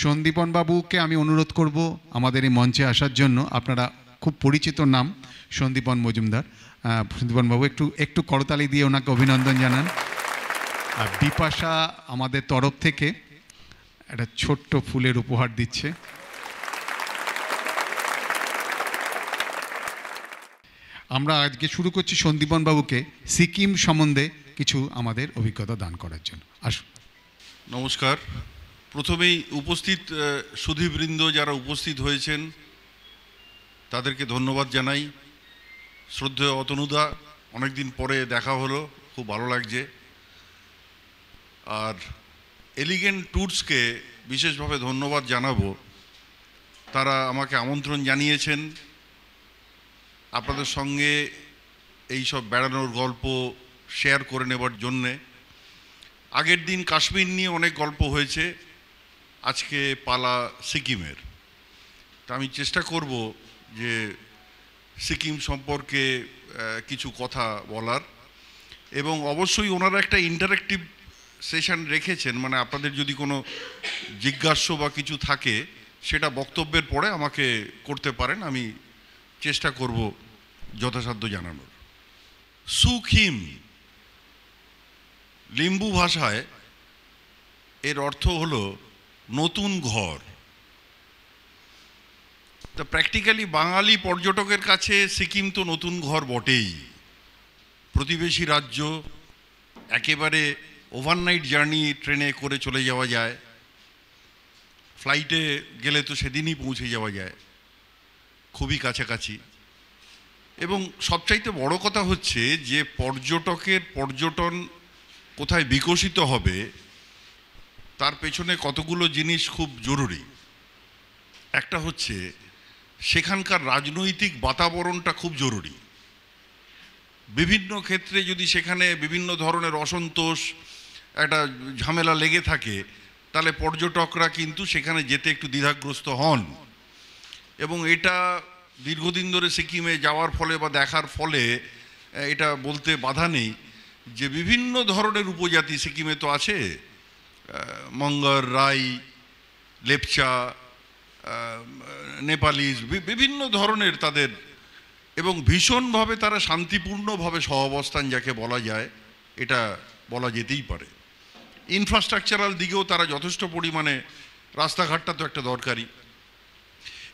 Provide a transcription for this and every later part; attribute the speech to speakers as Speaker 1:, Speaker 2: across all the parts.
Speaker 1: সন্দীপন বাবুকে আমি অনুরোধ করব আমাদের এই মঞ্চে আসার জন্য। আপনারা খুব পরিচিত নাম সন্দীপন মজুমদার। সন্দীপন বাবু একটু করতালি দিয়ে ওনাকে অভিনন্দন জানান। আর বিপাশা আমাদের তরফ থেকে একটা ছোট্ট ফুলের উপহার দিচ্ছে। আমরা আজকে শুরু করছি সন্দীপন বাবুকে সিকিম সম্বন্ধে কিছু আমাদের অভিজ্ঞতা দান করার জন্য। আসুন।
Speaker 2: নমস্কার। প্রথমেই উপস্থিত সুধীবৃন্দ যারা উপস্থিত হয়েছেন তাদেরকে ধন্যবাদ জানাই। শ্রদ্ধেয় অতনুদা, অনেকদিন পরে দেখা হলো, খুব ভালো লাগছে। আর এলিগেন্ট ট্যুরসকে বিশেষভাবে ধন্যবাদ জানাবো, তারা আমাকে আমন্ত্রণ জানিয়েছেন আপনাদের সঙ্গে এই সব বেড়ানোর গল্প শেয়ার করে নেবার জন্যে। আগের দিন কাশ্মীর নিয়ে অনেক গল্প হয়েছে, আজকে পালা সিকিমের। তা আমি চেষ্টা করব যে সিকিম সম্পর্কে কিছু কথা বলার, এবং অবশ্যই ওনারা একটা ইন্টারেক্টিভ সেশন রেখেছেন, মানে আপনাদের যদি কোনো জিজ্ঞাস্য বা কিছু থাকে সেটা বক্তব্যের পরে আমাকে করতে পারেন, আমি চেষ্টা করব যথাসাধ্য জানানোর। সুখিম লিম্বু ভাষায় এর অর্থ হলো নতুন ঘর। তা প্র্যাকটিক্যালি বাঙালি পর্যটকের কাছে সিকিম তো নতুন ঘর বটেই। প্রতিবেশী রাজ্য, একেবারে ওভারনাইট জার্নি ট্রেনে করে চলে যাওয়া যায়, ফ্লাইটে গেলে তো সেদিনই পৌঁছে যাওয়া যায়, খুবই কাছাকাছি। এবং সবচাইতে বড় কথা হচ্ছে যে পর্যটন কোথায় বিকশিত হবে তার পেছনে কতগুলো জিনিস খুব জরুরি। একটা হচ্ছে সেখানকার রাজনৈতিক বাতাবরণটা খুব জরুরি। বিভিন্ন ক্ষেত্রে যদি সেখানে বিভিন্ন ধরনের অসন্তোষ, একটা ঝামেলা লেগে থাকে, তাহলে পর্যটকরা কিন্তু সেখানে যেতে একটু দ্বিধাগ্রস্ত হন। এবং এটা দীর্ঘদিন ধরে সিকিমে যাওয়ার ফলে বা দেখার ফলে এটা বলতে বাধা নেই যে বিভিন্ন ধরনের উপজাতি সিকিমে তো আছে, মঙ্গর, রাই, লেপচা, নেপালিজ, বিভিন্ন ধরনের তাদের, এবং ভীষণভাবে তারা শান্তিপূর্ণভাবে সহাবস্থান যাকে বলা যায়, এটা বলা যেতেই পারে। ইনফ্রাস্ট্রাকচারাল দিকেও তারা যথেষ্ট পরিমাণে, রাস্তাঘাটটা তো একটা দরকারি।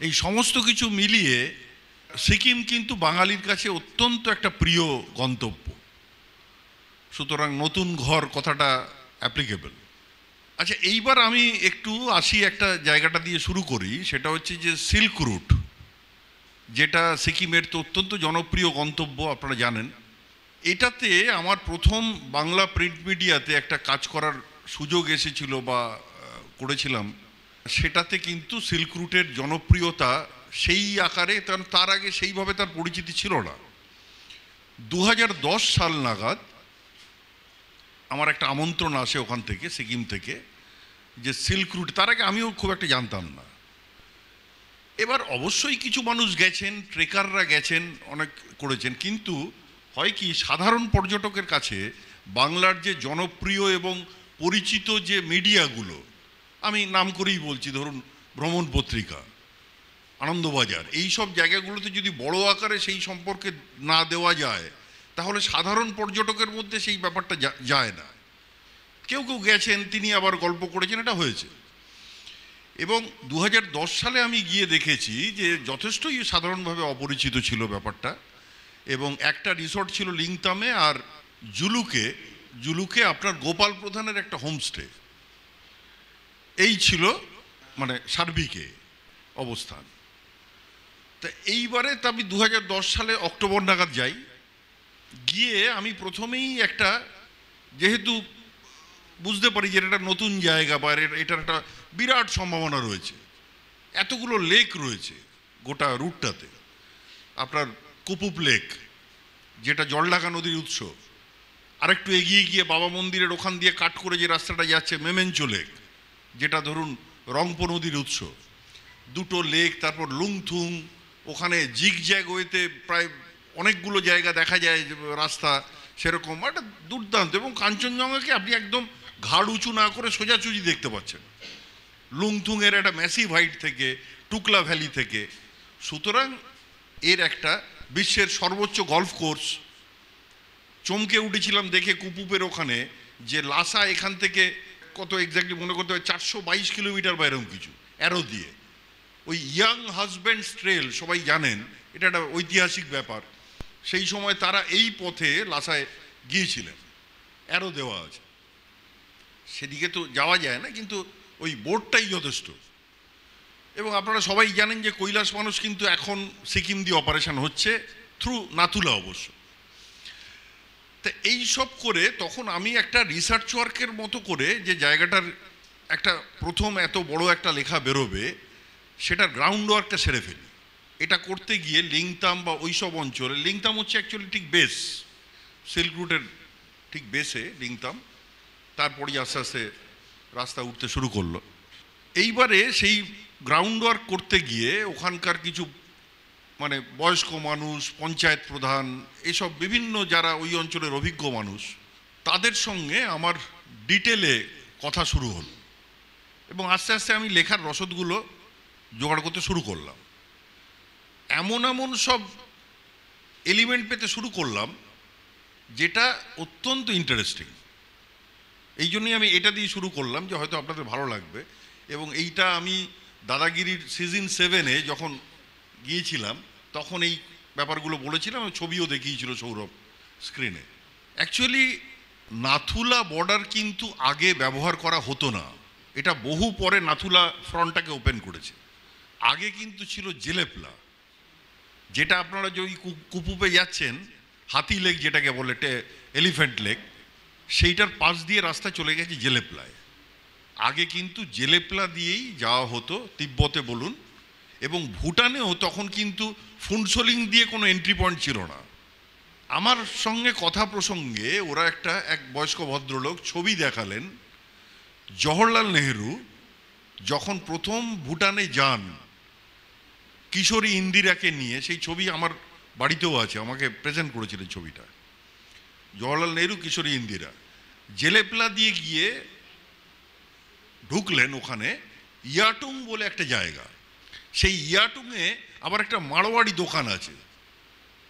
Speaker 2: এই সমস্ত কিছু মিলিয়ে সিকিম কিন্তু বাঙালির কাছে অত্যন্ত একটা প্রিয় গন্তব্য। সুতরাং নতুন ঘর কথাটা অ্যাপ্লিকেবল। আচ্ছা, এইবার আমি একটু আসি একটা জায়গাটা দিয়ে শুরু করি, সেটা হচ্ছে যে সিল্ক রুট, যেটা সিকিমের তো অত্যন্ত জনপ্রিয় গন্তব্য, আপনারা জানেন। এটাতে আমার প্রথম বাংলা প্রিন্ট মিডিয়াতে একটা কাজ করার সুযোগ এসেছিল বা করেছিলাম। সেটাতে কিন্তু সিল্ক রুটের জনপ্রিয়তা সেই আকারে, কারণ তার আগে সেইভাবে তার পরিচিতি ছিল না। 2010 সাল নাগাদ আমার একটা আমন্ত্রণ আসে ওখান থেকে, সিকিম থেকে, যে সিল্ক রুট। তার আগে আমিও খুব একটা জানতাম না। এবার অবশ্যই কিছু মানুষ গেছেন, ট্রেকাররা গেছেন, অনেক করেছেন, কিন্তু হয় কি, সাধারণ পর্যটকের কাছে বাংলার যে জনপ্রিয় এবং পরিচিত যে মিডিয়াগুলো, আমি নাম করেই বলছি, ধরুন ভ্রমণ পত্রিকা, আনন্দবাজার, এই সব জায়গাগুলোতে যদি বড় আকারে সেই সম্পর্কে না দেওয়া যায়, তাহলে সাধারণ পর্যটকের মধ্যে সেই ব্যাপারটা যায় না। কেউ কেউ গেছেন, তিনি আবার গল্প করেছেন, এটা হয়েছে। এবং 2010 সালে আমি গিয়ে দেখেছি যে যথেষ্টই সাধারণভাবে অপরিচিত ছিল ব্যাপারটা। এবং একটা রিসর্ট ছিল লিংতামে, আর জুলুকে আপনার গোপাল প্রধানের একটা হোমস্টে, এই ছিল মানে সার্বিকে অবস্থান। তা এইবারে তো আমি 2010 সালে অক্টোবর নাগাদ যাই। গিয়ে আমি প্রথমেই একটা, যেহেতু বুঝতে পারি যে এটা নতুন জায়গা বা এটার একটা বিরাট সম্ভাবনা রয়েছে, এতগুলো লেক রয়েছে গোটা রুটটাতে। আপনার কুপুপ লেক, যেটা জলঢাকা নদীর উৎস, আরেকটু এগিয়ে গিয়ে বাবা মন্দিরের ওখান দিয়ে কাট করে যে রাস্তাটা যাচ্ছে মেমেঞ্চো লেক, যেটা ধরুন রংপো নদীর উৎস, দুটো লেক। তারপর লুংথুং, ওখানে জিগজ্যাগ ওয়েতে প্রায় অনেকগুলো জায়গা দেখা যায় রাস্তা, সেরকম একটা দুর্দান্ত। এবং কাঞ্চনজঙ্ঘাকে আপনি একদম ঘাড় উঁচু না করে সোজাসুজি দেখতে পাচ্ছেন, লুংথুংয়ের একটা ম্যাসিভ হাইট থেকে, টুকলা ভ্যালি থেকে। সুতরাং এর একটা বিশ্বের সর্বোচ্চ গলফ কোর্স। চমকে উঠেছিলাম দেখে কুপুপের ওখানে যে লাসা এখান থেকে কত এক্স্যাক্টলি মনে করতে হয় 422 কিলোমিটার বা এরকম কিছু, অ্যারো দিয়ে। ওই ইয়াং হাজব্যান্ডস ট্রেল সবাই জানেন, এটা একটা ঐতিহাসিক ব্যাপার। সেই সময় তারা এই পথে লাসায় গিয়েছিলেন, অ্যারো দেওয়া আছে। সেদিকে তো যাওয়া যায় না, কিন্তু ওই বোর্ডটাই যথেষ্ট। এবং আপনারা সবাই জানেন যে কৈলাস মানুষ কিন্তু এখন সিকিম দিয়ে অপারেশন হচ্ছে, থ্রু নাথুলা অবশ্য। তা এই সব করে তখন আমি একটা রিসার্চ ওয়ার্কের মতো করে যে জায়গাটার একটা প্রথম এত বড় একটা লেখা বেরোবে, সেটার গ্রাউন্ড ওয়ার্কটা সেরে ফেলি। এটা করতে গিয়ে লিংতাম বা ওই সব অঞ্চলে, লিংতাম হচ্ছে অ্যাকচুয়ালি ঠিক বেস, সিল্ক রুটের ঠিক বেসে লিংতাম, তারপরেই আস্তে আস্তে রাস্তা উঠতে শুরু করলো। এইবারে সেই গ্রাউন্ড ওয়ার্ক করতে গিয়ে ওখানকার কিছু মানে বয়স্ক মানুষ, পঞ্চায়েত প্রধান, এসব বিভিন্ন যারা ওই অঞ্চলের অভিজ্ঞ মানুষ, তাদের সঙ্গে আমার ডিটেলে কথা শুরু হলো। এবং আস্তে আস্তে আমি লেখার রসদগুলো জোগাড় করতে শুরু করলাম। এমন এমন সব এলিমেন্ট পেতে শুরু করলাম যেটা অত্যন্ত ইন্টারেস্টিং। এই জন্যই আমি এটা দিয়ে শুরু করলাম যে হয়তো আপনাদের ভালো লাগবে। এবং এইটা আমি দাদাগিরির সিজন 7-এ যখন গিয়েছিলাম তখন এই ব্যাপারগুলো বলেছিলাম, ছবিও দেখিয়েছিল সৌরভ স্ক্রিনে। অ্যাকচুয়ালি নাথুলা বর্ডার কিন্তু আগে ব্যবহার করা হতো না, এটা বহু পরে নাথুলা ফ্রন্টটাকে ওপেন করেছে। আগে কিন্তু ছিল জেলেপলা, যেটা আপনারা যে ওই কুপুপে যাচ্ছেন, হাতি লেক যেটাকে বলে, এলিফ্যান্ট লেক, সেইটার পাশ দিয়ে রাস্তা চলে গেছে জেলেপলায়। আগে কিন্তু জেলেপলা দিয়েই যাওয়া হতো তিব্বতে বলুন, এবং ভুটানেও তখন কিন্তু ফুনসোলিং দিয়ে কোনো এন্ট্রি পয়েন্ট ছিল না। আমার সঙ্গে কথা প্রসঙ্গে ওরা এক বয়স্ক ভদ্রলোক ছবি দেখালেন, জওহরলাল নেহেরু যখন প্রথম ভুটানে যান কিশোরী ইন্দিরাকে নিয়ে, সেই ছবি আমার বাড়িতেও আছে, আমাকে প্রেজেন্ট করেছিলেন ছবিটা। জওহরলাল নেহেরু, কিশোরী ইন্দিরা জেলেপলা দিয়ে গিয়ে ঢুকলেন ওখানে ইয়াটুং বলে একটা জায়গা। সেই ইয়াটুংয়ে আবার একটা মারোয়াড়ি দোকান আছে,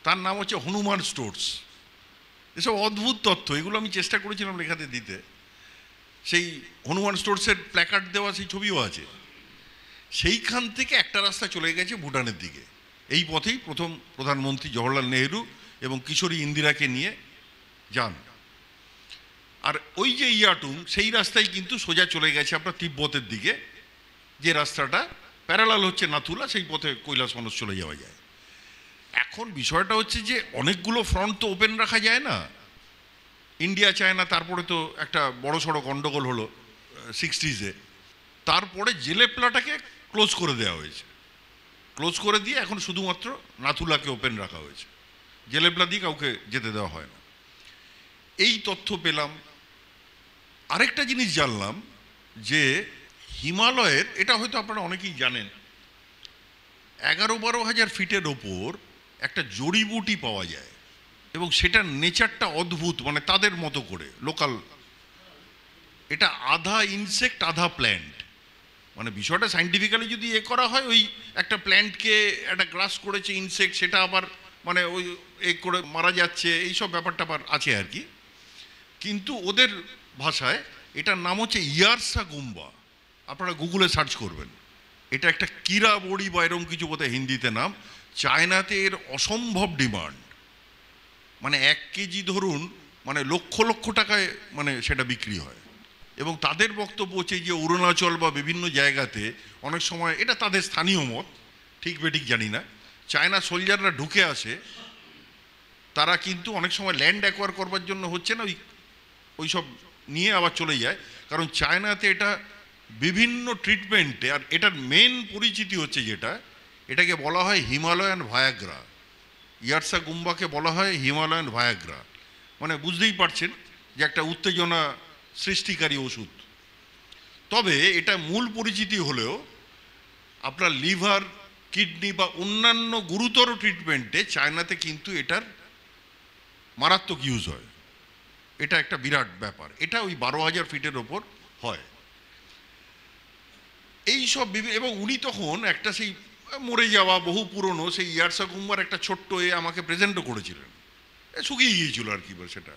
Speaker 2: তার নাম হচ্ছে হনুমান স্টোর্স। এসব অদ্ভুত তথ্য, এগুলো আমি চেষ্টা করেছিলাম লেখাতে দিতে। সেই হনুমান স্টোর্সের প্ল্যাকার্ড দেওয়া সেই ছবিও আছে। সেইখান থেকে একটা রাস্তা চলে গেছে ভুটানের দিকে। এই পথেই প্রথম প্রধানমন্ত্রী জওহরলাল নেহেরু এবং কিশোরী ইন্দিরাকে নিয়ে যান। আর ওই যে ইয়াটুং, সেই রাস্তায় কিন্তু সোজা চলে গেছে আপনার তিব্বতের দিকে, যে রাস্তাটা প্যারালাল হচ্ছে নাথুলা, সেই পথে কৈলাস মানুষ চলে যাওয়া যায়। এখন বিষয়টা হচ্ছে যে অনেকগুলো ফ্রন্ট তো ওপেন রাখা যায় না। ইন্ডিয়া চায়না, তারপরে তো একটা বড় সড়ো গণ্ডগোল হলো 60s-এ। তারপরে জেলেপলাটাকে ক্লোজ করে দেওয়া হয়েছে, ক্লোজ করে দিয়ে এখন শুধুমাত্র নাথুলাকে ওপেন রাখা হয়েছে, জেলেপলা দিয়ে কাউকে যেতে দেওয়া হয় না। এই তথ্য পেলাম। আরেকটা জিনিস জানলাম যে হিমালয়ের, এটা হয়তো আপনারা অনেকেই জানেন, 11-12 হাজার ফিটের ওপর একটা জড়িবুটি পাওয়া যায়, এবং সেটার নেচারটা অদ্ভুত, মানে তাদের মতো করে লোকাল। এটা আধা ইনসেক্ট আধা প্ল্যান্ট। মানে বিষয়টা সাইন্টিফিক্যালি যদি করা হয়, ওই একটা প্ল্যান্টকে একটা গ্রাস করেছে ইনসেক্ট, সেটা আবার মানে ওই করে মারা যাচ্ছে, এইসব ব্যাপারটা আবার আছে আর কি। কিন্তু ওদের ভাষায় এটার নাম হচ্ছে ইয়ারসা গুম্বা। আপনারা গুগলে সার্চ করবেন, এটা একটা কিরা বড়ি বা এরকম কিছু বোধহয় হিন্দিতে নাম। চায়নাতে এর অসম্ভব ডিমান্ড, মানে 1 কেজি ধরুন মানে লক্ষ লক্ষ টাকায় মানে সেটা বিক্রি হয়। এবং তাদের বক্তব্য হচ্ছে যে অরুণাচল বা বিভিন্ন জায়গাতে অনেক সময়, এটা তাদের স্থানীয় মত, ঠিক বেঠিক জানি না, চায়না সোলজাররা ঢুকে আসে, তারা কিন্তু অনেক সময় ল্যান্ড অ্যাকোয়ার করবার জন্য হচ্ছে না, ওই সব নিয়ে আবার চলে যায়। কারণ চায়নাতে এটা বিভিন্ন ট্রিটমেন্টে, আর এটার মেন পরিচিতি হচ্ছে যেটা, এটাকে বলা হয় হিমালয়ান ভায়াগ্রা। ইয়ারসা গুম্বাকে বলা হয় হিমালয়ান ভায়াগ্রা। মানে বুঝতেই পারছেন যে একটা উত্তেজনা সৃষ্টিকারী ওষুধ। তবে এটা মূল পরিচিতি হলেও আপনার লিভার, কিডনি বা অন্যান্য গুরুতর ট্রিটমেন্টে চায়নাতে কিন্তু এটার মারাত্মক ইউজ হয়। এটা একটা বিরাট ব্যাপার। এটা ওই 12,000 ফিটের ওপর হয়। এই সব এবং উনি তখন একটা সেই মরে যাওয়া বহু পুরনো সেই ইয়ারসা কুম্বার একটা ছোট্ট আমাকে প্রেজেন্টও করেছিলেন, শুকিয়ে গিয়েছিল আর কি সেটা।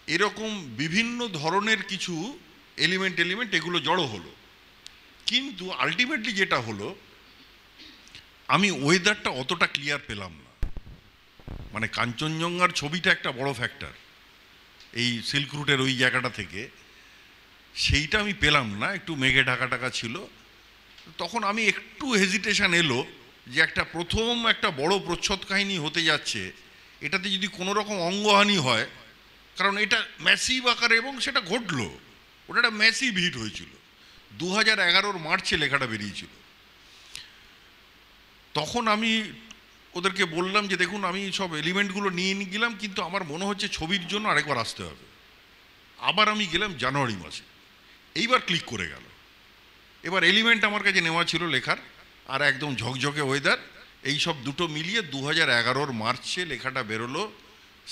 Speaker 2: এরকম বিভিন্ন ধরনের কিছু এলিমেন্ট এগুলো জড়ো হলো, কিন্তু আলটিমেটলি যেটা হলো আমি ওয়েদারটা অতটা ক্লিয়ার পেলাম না। মানে কাঞ্চনজঙ্ঘার ছবিটা একটা বড় ফ্যাক্টর এই সিল্ক রুটের ওই জায়গাটা থেকে, সেইটা আমি পেলাম না, একটু মেঘে ঢাকা ছিল। তখন আমি একটু হেজিটেশন এলো যে প্রথম একটা বড় প্রচ্ছদ কাহিনী হতে যাচ্ছে, এটাতে যদি কোনো রকম অঙ্গহানি হয়, কারণ এটা ম্যাসিভ আকারে এবং সেটা ঘটলো, ওটা একটা ম্যাসিভ হিট হয়েছিল। 2011 মার্চে লেখাটা বেরিয়েছিল। তখন আমি ওদেরকে বললাম যে দেখুন আমি সব এলিমেন্টগুলো নিয়ে গেলাম, কিন্তু আমার মনে হচ্ছে ছবির জন্য আরেকবার আসতে হবে। আবার আমি গেলাম জানুয়ারি মাসে, এইবার ক্লিক করে গেল। এবার এলিমেন্ট আমার কাছে নেওয়া ছিল লেখার, আর একদম ঝকঝকে ওয়েদার, এই সব দুটো মিলিয়ে 2011 মার্চে লেখাটা বেরোলো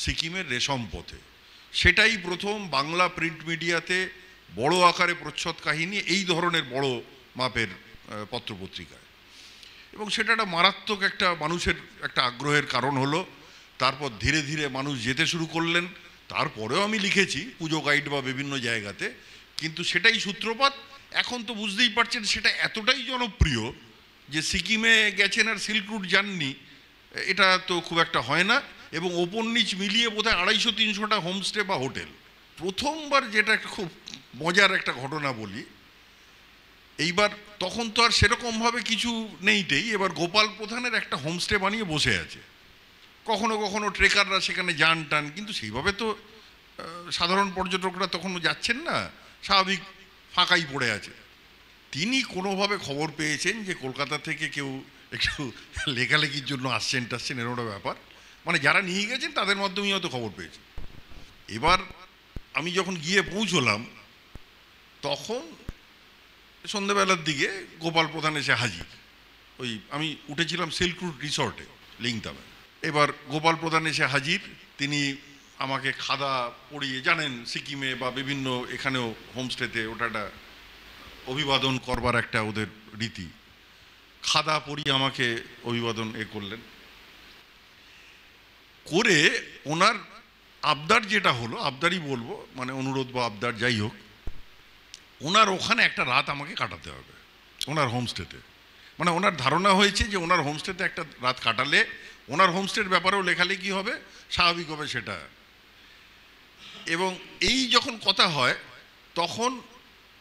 Speaker 2: সিকিমের রেশম পথে। সেটাই প্রথম বাংলা প্রিন্ট মিডিয়াতে বড় আকারে প্রচ্ছদ কাহিনী এই ধরনের বড় মাপের পত্রপত্রিকায়, এবং সেটা একটা মারাত্মক একটা মানুষের একটা আগ্রহের কারণ হলো। তারপর ধীরে ধীরে মানুষ যেতে শুরু করলেন, তারপরেও আমি লিখেছি পুজো গাইড বা বিভিন্ন জায়গাতে, কিন্তু সেটাই সূত্রপাত। এখন তো বুঝতেই পারছেন সেটা এতটাই জনপ্রিয় যে সিকিমে গেছেন আর সিল্ক রুট যাননি, এটা তো খুব একটা হয় না। এবং ওপর নিচ মিলিয়ে বোধহয় 250-300টা হোমস্টে বা হোটেল। প্রথমবার যেটা একটা খুব মজার একটা ঘটনা বলি, এইবার তখন তো আর সেরকমভাবে কিছু নেইটেই, এবার গোপাল প্রধানের একটা হোমস্টে বানিয়ে বসে আছে। কখনো কখনো ট্রেকাররা সেখানে যান টান, কিন্তু সেইভাবে তো সাধারণ পর্যটকরা তখনও যাচ্ছেন না, স্বাভাবিক ফাঁকাই পড়ে আছে। তিনি কোনোভাবে খবর পেয়েছেন যে কলকাতা থেকে কেউ একটু লেখালেখির জন্য আসছেন এরকম একটা ব্যাপার, মানে যারা নিয়ে গেছেন তাদের মাধ্যমেই হয়তো খবর পেয়েছে। এবার আমি যখন গিয়ে পৌঁছলাম তখন সন্ধ্যেবেলার দিকে গোপাল প্রধান এসে হাজির। ওই আমি উঠেছিলাম সিল্ক রুট রিসর্টে লিংতামে। এবার গোপাল প্রধান এসে হাজির, তিনি আমাকে খাদা পরিয়ে, জানেন সিকিমে বা বিভিন্ন এখানেও হোমস্টেতে ওটা একটা অভিবাদন করবার একটা ওদের রীতি, খাদা পরিয়ে আমাকে অভিবাদন করলেন। করে ওনার আবদার যেটা হলো, আবদারই বলবো, মানে অনুরোধ বা আবদার যাই হোক, ওনার ওখানে একটা রাত আমাকে কাটাতে হবে ওনার হোমস্টেতে। মানে ওনার ধারণা হয়েছে যে ওনার হোমস্টেতে একটা রাত কাটালে ওনার হোমস্টের ব্যাপারেও লেখালেখি হবে, স্বাভাবিক হবে সেটা। এবং এই যখন কথা হয় তখন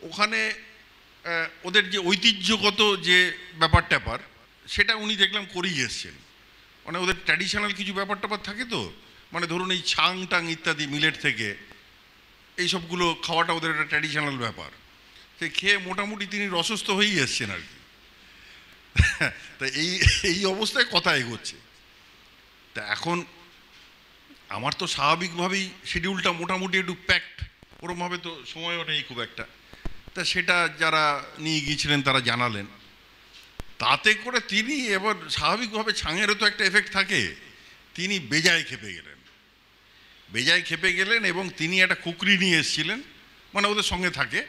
Speaker 2: ওখানে ওদের যে ঐতিহ্যগত যে ব্যাপার ট্যাপার সেটা উনি দেখলাম করেই এসছেন। মানে ওদের ট্র্যাডিশনাল কিছু ব্যাপার ট্যাপার থাকে তো, মানে ধরুন এই ছাং টাং ইত্যাদি মিলেট থেকে এইসবগুলো খাওয়াটা ওদের একটা ট্র্যাডিশনাল ব্যাপার। সে খেয়ে মোটামুটি তিনি রসস্থ হয়েই এসছেন আর কি। তা এই অবস্থায় কথা এগোচ্ছে। তা এখন আমার তো স্বাভাবিকভাবেই শিডিউলটা মোটামুটি একটু প্যাকড, ওরমভাবে তো সময়ও নেই খুব একটা। তা সেটা যারা নিয়ে গিয়েছিলেন তারা জানালেন। তাতে করে তিনি এবার স্বাভাবিকভাবে ছাঙেরও তো একটা এফেক্ট থাকে, তিনি বেজায় খেপে গেলেন এবং তিনি একটা কুকরি নিয়ে এসেছিলেন, মানে ওদের সঙ্গে থাকে,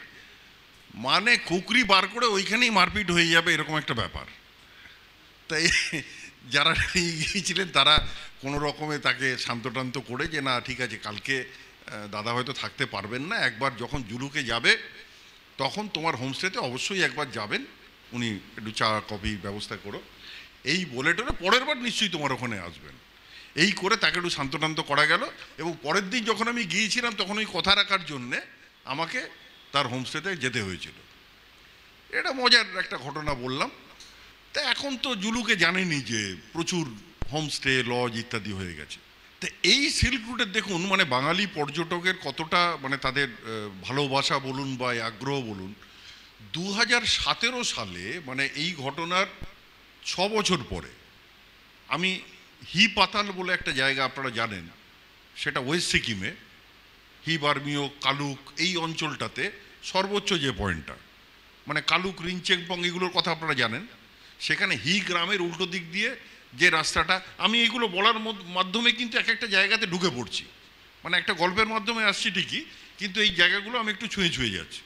Speaker 2: মানে কুকরি বার করে ওইখানেই মারপিট হয়ে যাবে এরকম একটা ব্যাপার। তাই যারা নিয়ে গিয়েছিলেন তারা কোনো রকমে তাকে শান্তটান্ত করে যে না ঠিক আছে, কালকে দাদা হয়তো থাকতে পারবেন না, একবার যখন জুলুকে যাবে তখন তোমার হোমস্টেতে অবশ্যই একবার যাবেন, উনি একটু চা কফি ব্যবস্থা করো, এই বলে টোলে পরের বার নিশ্চয়ই তোমার ওখানে আসবেন। এই করে তাকে একটু শান্তটান্ত করা গেল। এবং পরের দিন যখন আমি গিয়েছিলাম তখন ওই কথা রাখার জন্যে আমাকে তার হোমস্টেতে যেতে হয়েছিল। এটা মজার একটা ঘটনা বললাম। তা এখন তো জুলুকে জানেনি যে প্রচুর হোমস্টে লজ ইত্যাদি হয়ে গেছে। তো এই সিল্ক রুটের দেখুন মানে বাঙালি পর্যটকের কতটা মানে তাদের ভালোবাসা বলুন বা আগ্রহ বলুন। 2017 সালে মানে এই ঘটনার 6 বছর পরে আমি হি পাতাল বলে একটা জায়গা আপনারা জানেন, সেটা ওয়েস্ট সিকিমে হি বার্মিও কালুক এই অঞ্চলটাতে সর্বোচ্চ যে পয়েন্টটা, মানে কালুক রিনচেংপং এগুলোর কথা আপনারা জানেন, সেখানে হি গ্রামের উল্টো দিক দিয়ে যে রাস্তাটা, আমি এইগুলো বলার মাধ্যমে কিন্তু এক একটা জায়গাতে ঢুকে পড়ছি, মানে একটা গল্পের মাধ্যমে আসছি ঠিকই, কিন্তু এই জায়গাগুলো আমি একটু ছুঁয়ে যাচ্ছি।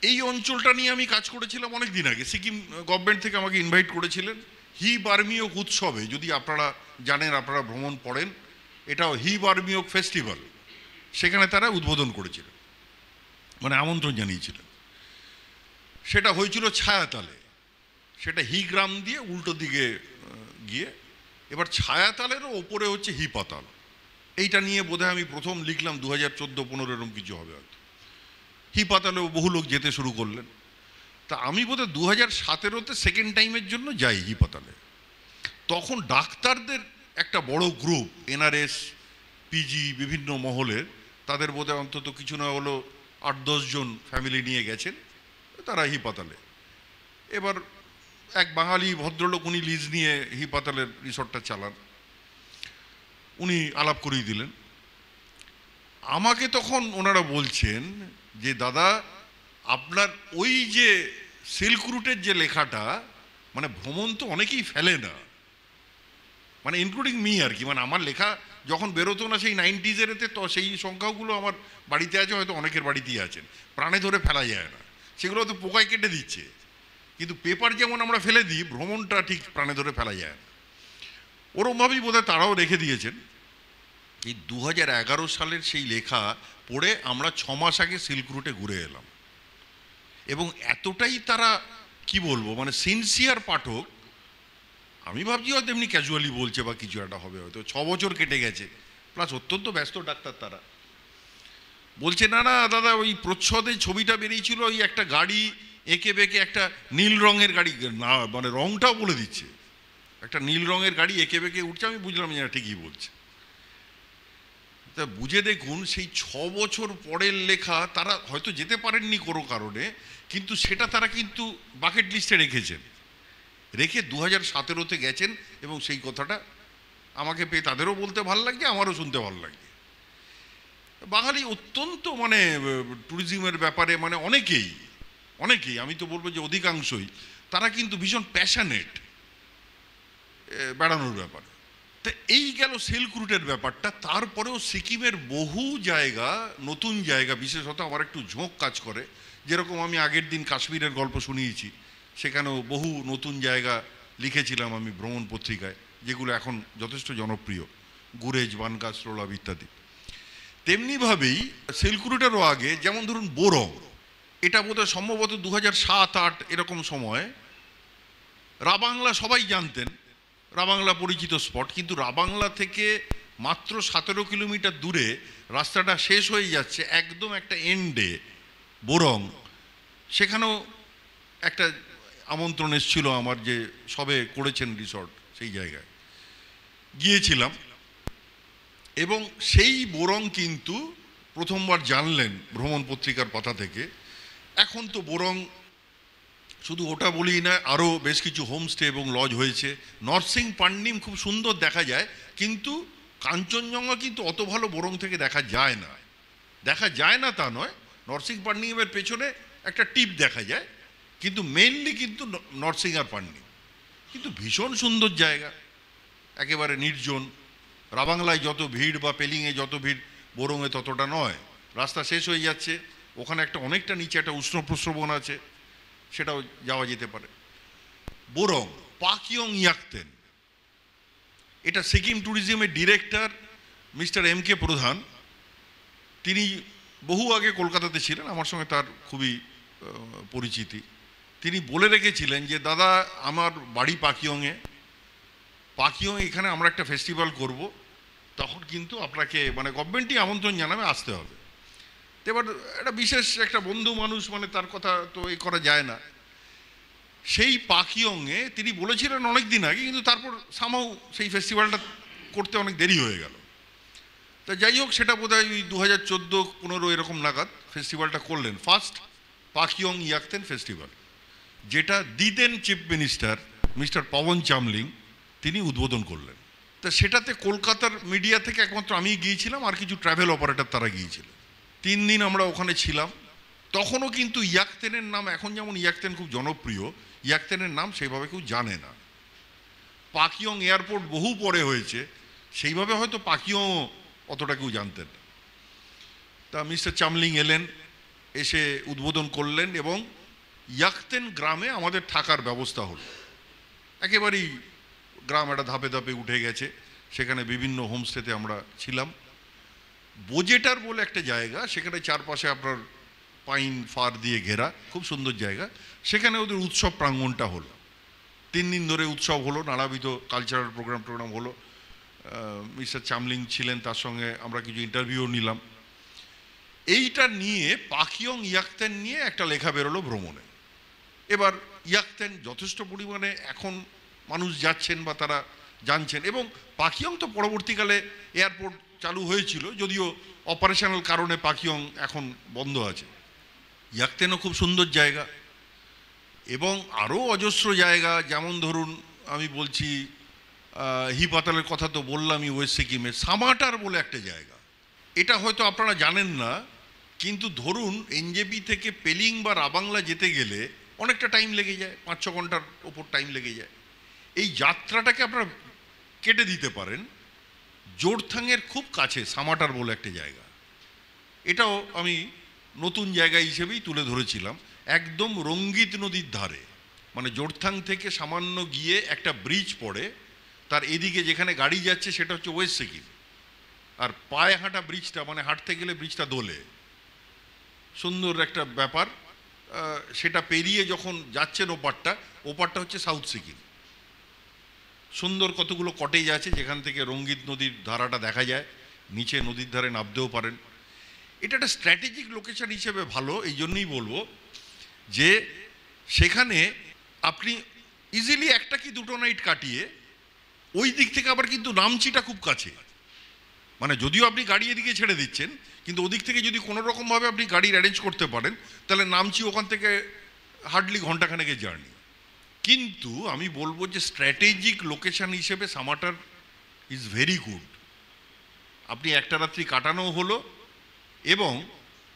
Speaker 2: এই অঞ্চলটা নিয়ে আমি কাজ করেছিলাম অনেক দিন আগে। সিকিম গভর্নমেন্ট থেকে আমাকে ইনভাইট করেছিলেন হি বার্মিয়োক উৎসবে, যদি আপনারা জানেন, আপনারা ভ্রমণ পড়েন, এটাও হি বার্মিয়োক ফেস্টিভ্যাল, সেখানে তারা উদ্বোধন করেছিলেন, মানে আমন্ত্রণ জানিয়েছিলেন। সেটা হয়েছিল ছায়াতালে, সেটা হি গ্রাম দিয়ে উল্টো দিকে গিয়ে। এবার ছায়াতালেরও ওপরে হচ্ছে হি পাতাল। এইটা নিয়ে বোধহয় আমি প্রথম লিখলাম 2014-15 এরকম কিছু হবে হয়তো। হি পাতালেও বহু লোক যেতে শুরু করলেন। তা আমি বোধহয় 2017-তে সেকেন্ড টাইমের জন্য যাই হি পাতালে। তখন ডাক্তারদের একটা বড় গ্রুপ, এনআরএস, পিজি, বিভিন্ন মহলের, তাদের বোধহয় অন্তত কিছু না হলো 8-10 জন ফ্যামিলি নিয়ে গেছেন তারা হি পাতালে। এবার এক বাঙালি ভদ্রলোক, উনি লিজ নিয়ে হি পাতালের রিসর্টটা চালান, উনি আলাপ করিয়ে দিলেন আমাকে। তখন ওনারা বলছেন যে দাদা, আপনার ওই যে সিল্ক রুটের যে লেখাটা, মানে ভ্রমণ তো অনেকেই ফেলে না, মানে ইনক্লুডিং মি আর কি, মানে আমার লেখা যখন বেরোতো না সেই 90s-এর, তো সেই সংখ্যাগুলো আমার বাড়িতে আছে, হয়তো অনেকের বাড়িতেই আছেন, প্রাণে ধরে ফেলা যায় না, সেগুলো তো পোকায় কেটে দিচ্ছে। কিন্তু পেপার যেমন আমরা ফেলে দিই, ভ্রমণটা ঠিক প্রাণে ধরে ফেলা যায় না। ওরমভাবেই বোধহয় তারাও রেখে দিয়েছেন। এই 2011 সালের সেই লেখা পড়ে আমরা 6 মাস আগে সিল্ক রুটে ঘুরে এলাম, এবং এতটাই তারা কি বলবো, মানে সিনসিয়ার পাঠক। আমি ভাবছি হয়তো এমনি ক্যাজুয়ালি বলছে বা কিছু একটা হবে, হয়তো 6 বছর কেটে গেছে, প্লাস অত্যন্ত ব্যস্ত ডাক্তার তারা। বলছে না না দাদা, ওই প্রচ্ছদে ছবিটা বেরিয়েছিল, ওই একটা গাড়ি এঁকে বেঁকে, একটা নীল রঙের গাড়ি, না মানে রংটাও বলে দিচ্ছে, একটা নীল রঙের গাড়ি এঁকে বেঁকে উঠছে। আমি বুঝলাম যে ঠিকই বলছে। তা বুঝে দেখুন, সেই 6 বছর পরের লেখা তারা হয়তো যেতে পারেননি কোনো কারণে, কিন্তু সেটা তারা কিন্তু বাকেট লিস্টে রেখেছেন, রেখে 2017-তে গেছেন, এবং সেই কথাটা আমাকে পেয়ে তাদেরও বলতে ভালো লাগছে, আমারও শুনতে ভালো লাগছে। বাঙালি অত্যন্ত মানে ট্যুরিজমের ব্যাপারে মানে অনেকেই, আমি তো বলবো যে অধিকাংশই, তারা কিন্তু ভীষণ প্যাশনেট বেড়ানোর ব্যাপারে। তো এই গেল সিল্ক রুটের ব্যাপারটা। তারপরেও সিকিমের বহু জায়গা, নতুন জায়গা, বিশেষত আমার একটু ঝোঁক কাজ করে। যেরকম আমি আগের দিন কাশ্মীরের গল্প শুনিয়েছি, সেখানেও বহু নতুন জায়গা লিখেছিলাম আমি ভ্রমণ পত্রিকায়, যেগুলো এখন যথেষ্ট জনপ্রিয়, গুরেজ, বানগাছ, রোলাব ইত্যাদি। তেমনিভাবেই সিল্ক রুটেরও আগে, যেমন ধরুন বোরং, এটা বোধহয় সম্ভবত 2007-8 এরকম সময় রাবাংলা সবাই জানতেন, রাবাংলা পরিচিত স্পট, কিন্তু রাবাংলা থেকে মাত্র 17 কিলোমিটার দূরে রাস্তাটা শেষ হয়ে যাচ্ছে, একদম একটা এন্ডে বোরং। সেখানেও একটা আমন্ত্রণ এসেছিল আমার, যে সবে করেছেন রিসর্ট, সেই জায়গায় গিয়েছিলাম। এবং সেই বোরং কিন্তু প্রথমবার জানলেন ভ্রমণ পত্রিকার পাতা থেকে। এখন তো বোরং শুধু ওটা বলি না, আরও বেশ কিছু হোমস্টে এবং লজ হয়েছে। নরসিং পান্ডিম খুব সুন্দর দেখা যায়, কিন্তু কাঞ্চনজঙ্ঘা কিন্তু অত ভালো বোরং থেকে দেখা যায় না। তা নয়, নরসিং পান্ডিমের পেছনে একটা টিপ দেখা যায়, কিন্তু মেইনলি কিন্তু নরসিং আর পান্ডিম কিন্তু ভীষণ সুন্দর জায়গা, একেবারে নির্জন। রাবাংলায় যত ভিড় বা পেলিংয়ে যত ভিড়, বোরংয়ে ততটা নয়। রাস্তা শেষ হয়ে যাচ্ছে, ওখানে একটা অনেকটা নিচে একটা উষ্ণ প্রস্রবণ আছে, সেটাও যাওয়া যেতে পারে। বোরং, পাকিয়ং ইয়াকতেন, এটা সিকিম ট্যুরিজমের ডিরেক্টর মিস্টার MK প্রধান, তিনি বহু আগে কলকাতাতে ছিলেন, আমার সঙ্গে তার খুবই পরিচিতি। তিনি বলে রেখেছিলেন যে দাদা, আমার বাড়ি পাকিয়ংয়ে, এখানে আমরা একটা ফেস্টিভ্যাল করব, তখন কিন্তু আপনাকে মানে গভর্নমেন্টই আমন্ত্রণ জানাবে, আসতে হবে। এবার একটা বিশেষ একটা বন্ধু মানুষ, মানে তার কথা তো এই করা যায় না। সেই পাকিয়ংয়ে তিনি বলেছিলেন অনেক দিন আগে, কিন্তু তারপর সামহাউ সেই ফেস্টিভ্যালটা করতে অনেক দেরি হয়ে গেল। তা যাই হোক, সেটা বোধহয় ওই 2014-15 এরকম নাগাদ ফেস্টিভ্যালটা করলেন, ফার্স্ট পাকিয়ং ইয়াকতেন ফেস্টিভ্যাল, যেটা দিদেন chief minister mister Pawan Chamling তিনি উদ্বোধন করলেন। তা সেটাতে কলকাতার মিডিয়া থেকে একমাত্র আমি গিয়েছিলাম, আর কিছু ট্রাভেল অপারেটর তারা গিয়েছিলেন। 3 দিন আমরা ওখানে ছিলাম। তখনও কিন্তু ইয়াকতেনের নাম, এখন যেমন ইয়াকতেন খুব জনপ্রিয়, ইয়াকতেনের নাম সেইভাবে কেউ জানে না। পাকিয়ং এয়ারপোর্ট বহু পরে হয়েছে, সেইভাবে হয়তো পাকিয়ং অতটা কেউ জানতেন না। তা মিস্টার চামলিং এলেন, এসে উদ্বোধন করলেন এবং ইয়াকতেন গ্রামে আমাদের থাকার ব্যবস্থা হলো। একেবারেই গ্রাম একটা ধাপে ধাপে উঠে গেছে, সেখানে বিভিন্ন হোমস্টেতে আমরা ছিলাম। বোজেটার বলে একটা জায়গা, সেখানে চারপাশে আপনার পাইন ফার দিয়ে ঘেরা, খুব সুন্দর জায়গা। সেখানে ওদের উৎসব প্রাঙ্গণটা হলো, 3 দিন ধরে উৎসব হলো, নানাবিধ কালচারাল প্রোগ্রাম হলো। মিস্টার চামলিং ছিলেন, তার সঙ্গে আমরা কিছু ইন্টারভিউ নিলাম। এইটা নিয়ে পাকিয়ং ইয়াকতেন নিয়ে একটা লেখা বেরোলো ভ্রমণে। এবার ইয়াকতেন যথেষ্ট পরিমাণে এখন মানুষ যাচ্ছেন বা তারা জানছেন, এবং পাকিয়ং তো পরবর্তীকালে এয়ারপোর্ট চালু হয়েছিল, যদিও অপারেশনাল কারণে পাকিয়ং এখন বন্ধ আছে। ইয়াকতেনও খুব সুন্দর জায়গা, এবং আরও অজস্র জায়গা, যেমন ধরুন আমি বলছি হিপাতালের কথা তো বললামই, ওয়েস্ট সিকিমে সামাটার বলে একটা জায়গা। এটা হয়তো আপনারা জানেন না, কিন্তু ধরুন এনজেপি থেকে পেলিং বা রাবাংলা যেতে গেলে অনেকটা টাইম লেগে যায়, 5-6 ঘন্টার ওপর টাইম লেগে যায়। এই যাত্রাটাকে আপনারা কেটে দিতে পারেন জোরথাংয়ের খুব কাছে সামাটার বলে একটা জায়গা। এটাও আমি নতুন জায়গা হিসেবেই তুলে ধরেছিলাম, একদম রঙ্গিত নদীর ধারে। মানে জোরথাং থেকে সামান্য গিয়ে একটা ব্রিজ পড়ে, তার এদিকে যেখানে গাড়ি যাচ্ছে সেটা হচ্ছে ওয়েস্ট সিকিম, আর পায়ে হাঁটা ব্রিজটা, মানে হাঁটতে গেলে ব্রিজটা দোলে, সুন্দর একটা ব্যাপার। সেটা পেরিয়ে যখন যাচ্ছেন ওপারটা হচ্ছে সাউথ সিকিম। সুন্দর কতগুলো কটেজ আছে যেখান থেকে রঙ্গিত নদীর ধারাটা দেখা যায়, নিচে নদীর ধারে নামতেও পারেন। এটা একটা স্ট্র্যাটেজিক লোকেশন হিসেবে ভালো, এই জন্যই বলবো যে সেখানে আপনি ইজিলি 1 কি 2 নাইট কাটিয়ে ওই দিক থেকে আবার কিন্তু নামচিটা খুব কাছে। মানে যদিও আপনি গাড়ি এদিকে ছেড়ে দিচ্ছেন, কিন্তু ওদিক থেকে যদি কোনো রকমভাবে আপনি গাড়ির অ্যারেঞ্জ করতে পারেন, তাহলে নামচি ওখান থেকে হার্ডলি ঘন্টাখানেকের জার্নি। কিন্তু আমি বলবো যে স্ট্র্যাটেজিক লোকেশন হিসেবে সামাটার ইজ ভেরি গুড। আপনি একটা রাত্রি কাটানো হলো, এবং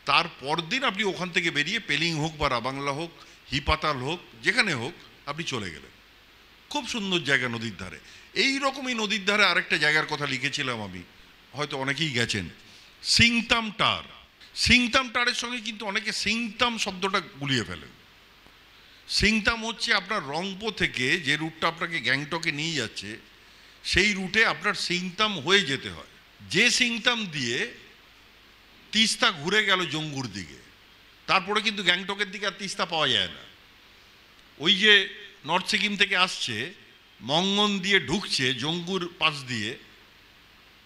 Speaker 2: তার পরদিন আপনি ওখান থেকে বেরিয়ে পেলিং হোক বা রাবাংলা হোক, হিপাতাল হোক, যেখানে হোক আপনি চলে গেলেন। খুব সুন্দর জায়গা নদীর ধারে। এই রকমই নদীর ধারে আরেকটা জায়গার কথা লিখেছিলাম আমি, হয়তো অনেকেই গেছেন, সিংতাম টার। সিংতাম টারের সঙ্গে কিন্তু অনেকে সিংতাম শব্দটা গুলিয়ে ফেলেন। সিংতাম হচ্ছে আপনার রংপো থেকে যে রুটটা আপনাকে গ্যাংটকে নিয়ে যাচ্ছে, সেই রুটে আপনার সিংতাম হয়ে যেতে হয়। যে সিংতাম দিয়ে তিস্তা ঘুরে গেল জঙ্গুর দিকে, তারপরে কিন্তু গ্যাংটকের দিকে আর তিস্তা পাওয়া যায় না। ওই যে নর্থ সিকিম থেকে আসছে, মঙ্গন দিয়ে ঢুকছে জঙ্গুর পাশ দিয়ে,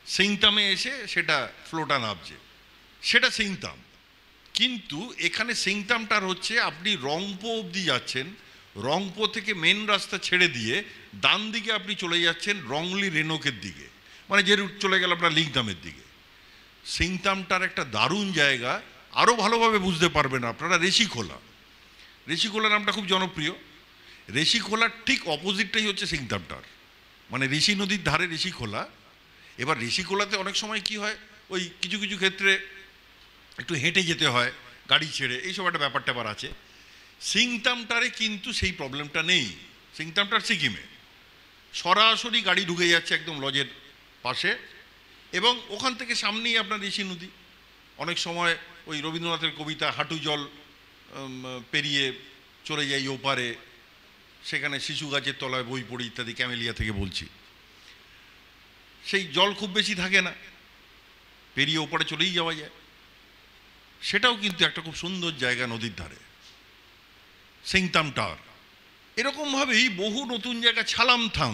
Speaker 2: সিংতামে এসে সেটা ফ্লোটা নামছে, সেটা সিংতাম। কিন্তু এখানে সিংতামটার হচ্ছে আপনি রংপো অবধি যাচ্ছেন, রংপো থেকে মেন রাস্তা ছেড়ে দিয়ে ডান দিকে আপনি চলে যাচ্ছেন রংলি রেনোকের দিকে, মানে যে রুট চলে গেল আপনার লিংতামের দিকে। সিংতামটার একটা দারুণ জায়গা, আরও ভালোভাবে বুঝতে পারবেন আপনারা ঋষিখোলা। ঋষিখোলা নামটা খুব জনপ্রিয়। ঋষিখোলার ঠিক অপোজিটটাই হচ্ছে সিংতামটার, মানে ঋষি নদীর ধারে ঋষিখোলা। এবার ঋষিখোলাতে অনেক সময় কি হয়, ওই কিছু কিছু ক্ষেত্রে একটু হেঁটে যেতে হয় গাড়ি ছেড়ে, এইসব একটা ব্যাপার ট্যাপার আছে। সিংতামটারে কিন্তু সেই প্রবলেমটা নেই। সিংতামটার সিকিমে সরাসরি গাড়ি ঢুকে যাচ্ছে একদম লজের পাশে, এবং ওখান থেকে সামনেই আপনার ঋষি নদী। অনেক সময় ওই রবীন্দ্রনাথের কবিতা হাঁটু জল পেরিয়ে চলে যাই ওপারে, সেখানে শিশু গাছের তলায় বই পড়ি ইত্যাদি, ক্যামেলিয়া থেকে বলছি। সেই জল খুব বেশি থাকে না, পেরিয়ে ওপারে চলেই যাওয়া যায়। সেটাও কিন্তু একটা খুব সুন্দর জায়গা নদীর ধারে, সিংতাম টার। এরকমভাবেই বহু নতুন জায়গা, ছালামথাং,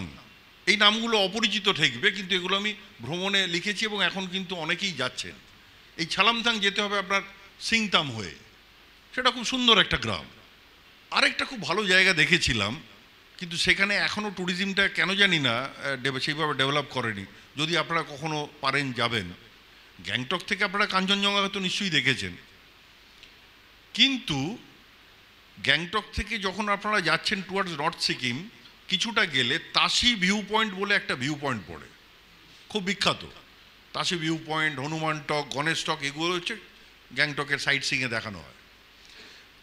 Speaker 2: এই নামগুলো অপরিচিত ঠেকবে, কিন্তু এগুলো আমি ভ্রমণে লিখেছি এবং এখন কিন্তু অনেকেই যাচ্ছেন। এই ছালামথাং যেতে হবে আপনার সিংতাম হয়ে, সেটা খুব সুন্দর একটা গ্রাম। আরেকটা খুব ভালো জায়গা দেখেছিলাম, কিন্তু সেখানে এখনও ট্যুরিজমটা কেন জানি না সেইভাবে ডেভেলপ করেনি। যদি আপনারা কখনো পারেন যাবেন। গ্যাংটক থেকে আপনারা কাঞ্চনজঙ্ঘা হয়তো নিশ্চয়ই দেখেছেন, কিন্তু গ্যাংটক থেকে যখন আপনারা যাচ্ছেন টুয়ার্ডস নর্থ সিকিম, কিছুটা গেলে তাসি ভিউ পয়েন্ট বলে একটা ভিউ পয়েন্ট পড়ে, খুব বিখ্যাত। তাসি ভিউ পয়েন্ট, হনুমান টক, গণেশ টক, এগুলো হচ্ছে গ্যাংটকের সাইট সিইংয়ে দেখানো হয়।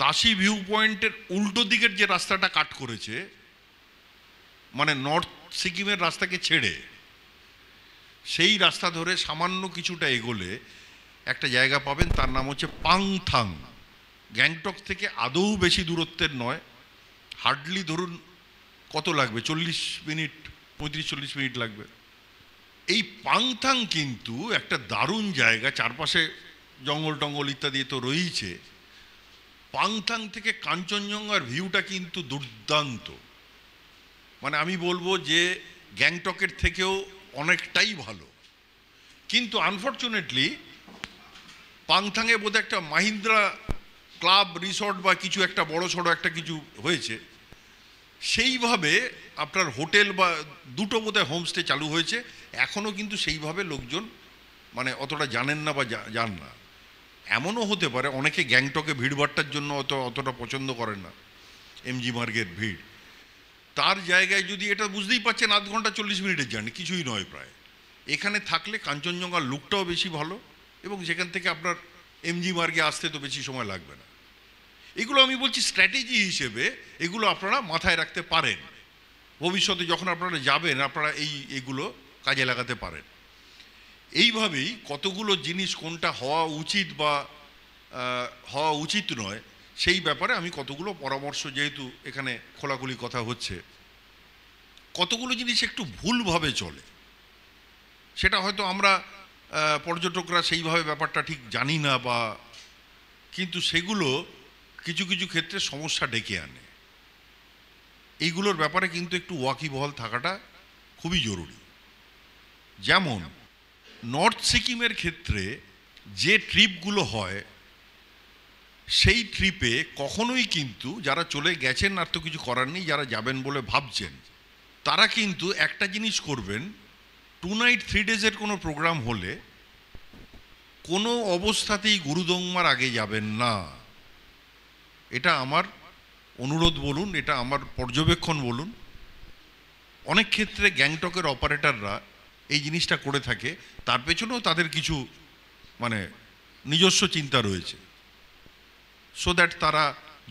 Speaker 2: তাসি ভিউ পয়েন্টের উল্টো দিকের যে রাস্তাটা কাট করেছে, মানে নর্থ সিকিমের রাস্তাকে ছেড়ে, সেই রাস্তা ধরে সামান্য কিছুটা এগোলে একটা জায়গা পাবেন, তার নাম হচ্ছে পাংথাং। গ্যাংটক থেকে আদৌ বেশি দূরত্বের নয়, হার্ডলি ধরুন কত লাগবে, 40 মিনিট, 35-40 মিনিট লাগবে। এই পাংথাং কিন্তু একটা দারুণ জায়গা, চারপাশে জঙ্গল টঙ্গল ইত্যাদি তো রয়েছে। পাংথাং থেকে কাঞ্চনজঙ্ঘার ভিউটা কিন্তু দুর্দান্ত, মানে আমি বলবো যে গ্যাংটকের থেকেও অনেকটাই ভালো। কিন্তু আনফর্চুনেটলি পাংথাংয়ে বোধহয় একটা মাহিন্দ্রা ক্লাব রিসর্ট বা কিছু একটা বড় সড়ো একটা কিছু হয়েছে, সেইভাবে আপনার হোটেল বা দুটো বোধহয় হোমস্টে চালু হয়েছে, এখনও কিন্তু সেইভাবে লোকজন মানে অতটা জানেন না বা যান না। এমনও হতে পারে অনেকে গ্যাংটকে ভিড়ভাট্টার জন্য অতটা পছন্দ করেন না, এমজি মার্গের ভিড়। তার জায়গায় যদি, এটা বুঝতেই পারছেন 0.5 ঘন্টা 40 মিনিটের জার্নি, কিছুই নয় প্রায়। এখানে থাকলে কাঞ্চনজঙ্ঘার লুকটাও বেশি ভালো, এবং সেখান থেকে আপনার এমজি মার্গে আসতে তো বেশি সময় লাগবে না। এগুলো আমি বলছি স্ট্র্যাটেজি হিসেবে, এগুলো আপনারা মাথায় রাখতে পারেন, ভবিষ্যতে যখন আপনারা যাবেন আপনারা এইগুলো কাজে লাগাতে পারেন। এইভাবেই কতগুলো জিনিস কোনটা হওয়া উচিত বা হওয়া উচিত নয় সেই ব্যাপারে আমি কতগুলো পরামর্শ, যেহেতু এখানে খোলাখুলি কথা হচ্ছে, কতগুলো জিনিস একটু ভুলভাবে চলে, সেটা হয়তো আমরা পর্যটকরা সেইভাবে ব্যাপারটা ঠিক জানি না, বা কিন্তু সেগুলো কিছু কিছু ক্ষেত্রে সমস্যা ডেকে আনে। এইগুলোর ব্যাপারে কিন্তু একটু ওয়াকিবহাল থাকাটা খুবই জরুরি। যেমন নর্থ সিকিমের ক্ষেত্রে যে ট্রিপগুলো হয়, সেই ট্রিপে কখনোই কিন্তু যারা চলে গেছেন আর তো কিছু করার নেই, যারা যাবেন বলে ভাবছেন তারা কিন্তু একটা জিনিস করবেন, 2 নাইট 3 ডেজের কোনো প্রোগ্রাম হলে কোনো অবস্থাতেই গুরুদংমার আগে যাবেন না। এটা আমার অনুরোধ বলুন, এটা আমার পর্যবেক্ষণ বলুন। অনেক ক্ষেত্রে গ্যাংটকের অপারেটররা এই জিনিসটা করে থাকে, তার পেছনেও তাদের কিছু মানে নিজস্ব চিন্তা রয়েছে, সো দ্যাট তারা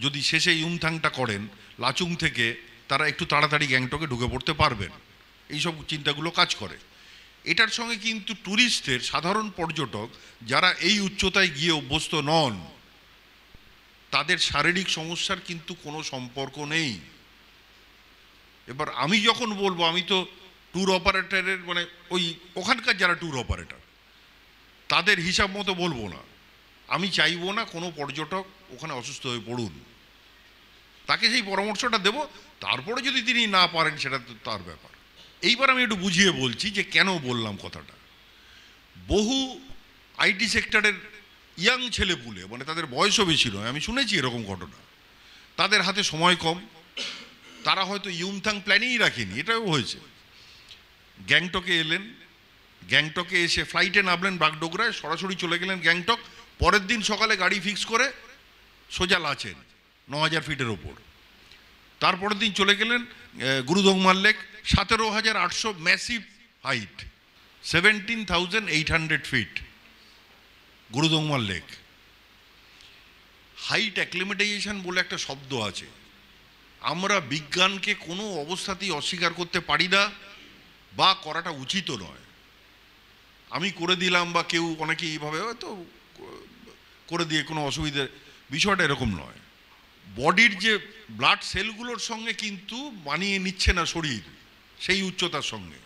Speaker 2: যদি শেষে ইউমথাংটা করেন, লাচুং থেকে তারা একটু তাড়াতাড়ি গ্যাংটকে ঢুকে পড়তে পারবেন, এইসব চিন্তাগুলো কাজ করে। এটার সঙ্গে কিন্তু ট্যুরিস্টের, সাধারণ পর্যটক যারা এই উচ্চতায় গিয়ে অভ্যস্ত নন, তাদের শারীরিক সমস্যার কিন্তু কোনো সম্পর্ক নেই। এবার আমি যখন বলবো, আমি তো ট্যুর অপারেটরের মানে ওখানকার যারা ট্যুর অপারেটর তাদের হিসাব মতো বলবো না। আমি চাইবো না কোনো পর্যটক ওখানে অসুস্থ হয়ে পড়ুন, তাকে সেই পরামর্শটা দেব, তারপরে যদি তিনি না পারেন সেটা তো তার ব্যাপার। এইবার আমি একটু বুঝিয়ে বলছি যে কেন বললাম কথাটা। বহু আইটি সেক্টরের ইয়াং ছেলেপুলে, মানে তাদের বয়সও বেশি নয়, আমি শুনেছি এরকম ঘটনা, তাদের হাতে সময় কম, তারা হয়তো ইউমথাং প্ল্যানেই রাখেনি, এটাও হয়েছে। গ্যাংটকে এলেন, গ্যাংটকে এসে ফ্লাইটে নামলেন বাগডোগরায়, সরাসরি চলে গেলেন গ্যাংটক, পরের দিন সকালে গাড়ি ফিক্স করে সোজা লাচেন 9000 ফিটের ওপর। তারপরের দিন চলে গেলেন Gurudongmar lake, 17,800 massive height, 17,800 feet Gurudongmar lake. Height acclimatization বলে একটা শব্দ আছে, আমরা বিজ্ঞানকে কোনো অবস্থাতেই অস্বীকার করতে পারি না, বা করাটা উচিতও নয়। আমি করে দিলাম বা কেউ অনেকে এইভাবে হয়তো করে দিয়ে কোনো অসুবিধে, বিষয়টা এরকম নয়। বডির যে ব্লাড সেলগুলোর সঙ্গে কিন্তু মানিয়ে নিচ্ছে না শরীর সেই উচ্চতার সঙ্গে।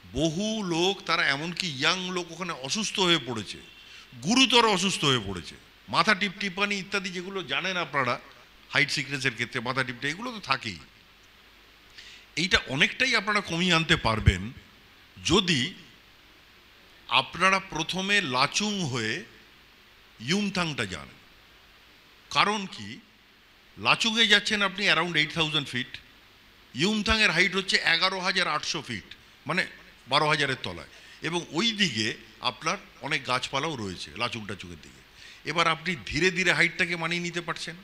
Speaker 2: বহু লোক, তারা এমনকি ইয়াং লোক ওখানে অসুস্থ হয়ে পড়েছে, গুরুতর অসুস্থ হয়ে পড়েছে। মাথা টিপটিপানি ইত্যাদি যেগুলো জানেন আপনারা হাইট সিকনেসের ক্ষেত্রে, মাথা টিপটা এগুলো তো থাকেই। এইটা অনেকটাই আপনারা কমিয়ে আনতে পারবেন যদি আপনারা প্রথমে লাচুং হয়ে ইউমথাংটা যান। কারণ কি, লাচুংয়ে যাচ্ছেন আপনি অ্যারাউন্ড 8,000 ফিট, ইউমথাংয়ের হাইট হচ্ছে 11,800 ফিট, মানে 12,000-এর তলায়, এবং ওই দিকে আপনার অনেক গাছপালাও রয়েছে লাচুং টাচুংয়ের দিকে। এবার আপনি ধীরে ধীরে হাইটটাকে মানিয়ে নিতে পারছেন।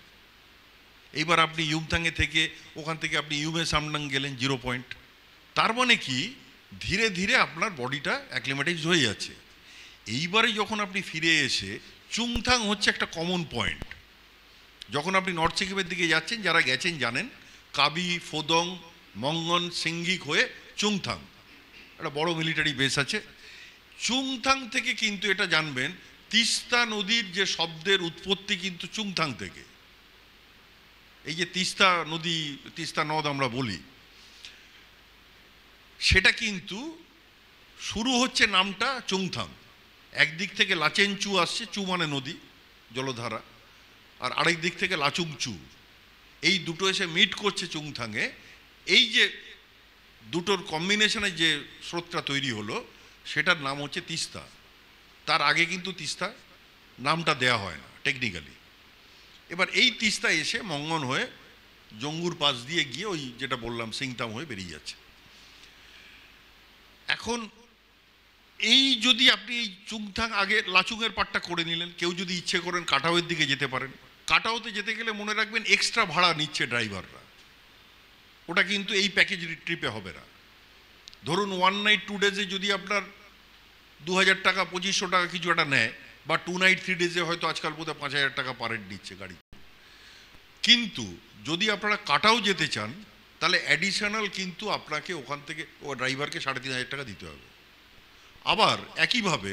Speaker 2: এইবার আপনি ইউমথাংয়ে থেকে, ওখান থেকে আপনি ইউমে সামনাং গেলেন 0 পয়েন্ট, তার মানে কি ধীরে ধীরে আপনার বডিটা অ্যাক্লিমেটাইজ হয়ে যাচ্ছে। এইবারে যখন আপনি ফিরে এসে, চুংথাং হচ্ছে একটা কমন পয়েন্ট। যখন আপনি নর্থ সিকিমের দিকে যাচ্ছেন, যারা গেছেন জানেন, কাবি, ফোদং, মঙ্গন, সিঙ্গিক হয়ে চুংথাং একটা বড় মিলিটারি বেস আছে। চুংথাং থেকে কিন্তু এটা জানবেন তিস্তা নদীর যে শব্দের উৎপত্তি কিন্তু চুংথাং থেকে। এই যে তিস্তা নদী, তিস্তা নদ আমরা বলি, সেটা কিন্তু শুরু হচ্ছে নামটা চুংথাং। একদিক থেকে লাচেনচু আসছে, চু মানে নদী, জলধারা, আর আরেক দিক থেকে লাচুংচু, এই দুটো এসে মিট করছে চুংথাংয়ে। এই যে দুটোর কম্বিনেশনে যে স্রোতটা তৈরি হলো সেটার নাম হচ্ছে তিস্তা। তার আগে কিন্তু তিস্তা নামটা দেয়া হয় না টেকনিক্যালি। এবার এই তিস্তা এসে মঙ্গন হয়ে জঙ্গুর পাশ দিয়ে গিয়ে ওই যেটা বললাম সিংতাম হয়ে বেরিয়ে যাচ্ছে। এখন এই যদি আপনি এই চুংথাং আগে লাচুংয়ের পাটটা করে নিলেন, কেউ যদি ইচ্ছে করেন কাটাওয়ের দিকে যেতে পারেন। কাটাওতে যেতে গেলে মনে রাখবেন এক্সট্রা ভাড়া নিচ্ছে ড্রাইভাররা, ওটা কিন্তু এই প্যাকেজ ট্রিপে হবে না। ধরুন 1 নাইট 2 ডেজে যদি আপনার 2000 টাকা 2500 টাকা কিছু একটা নেয়, বা 2 নাইট 3 ডেজে হয়তো আজকাল বোধহয় 5000 টাকা পার হেড নিচ্ছে গাড়ি। কিন্তু যদি আপনারা কাটাও যেতে চান তাহলে অ্যাডিশনাল কিন্তু আপনাকে ওখান থেকে ও ড্রাইভারকে 3500 টাকা দিতে হবে। আবার একইভাবে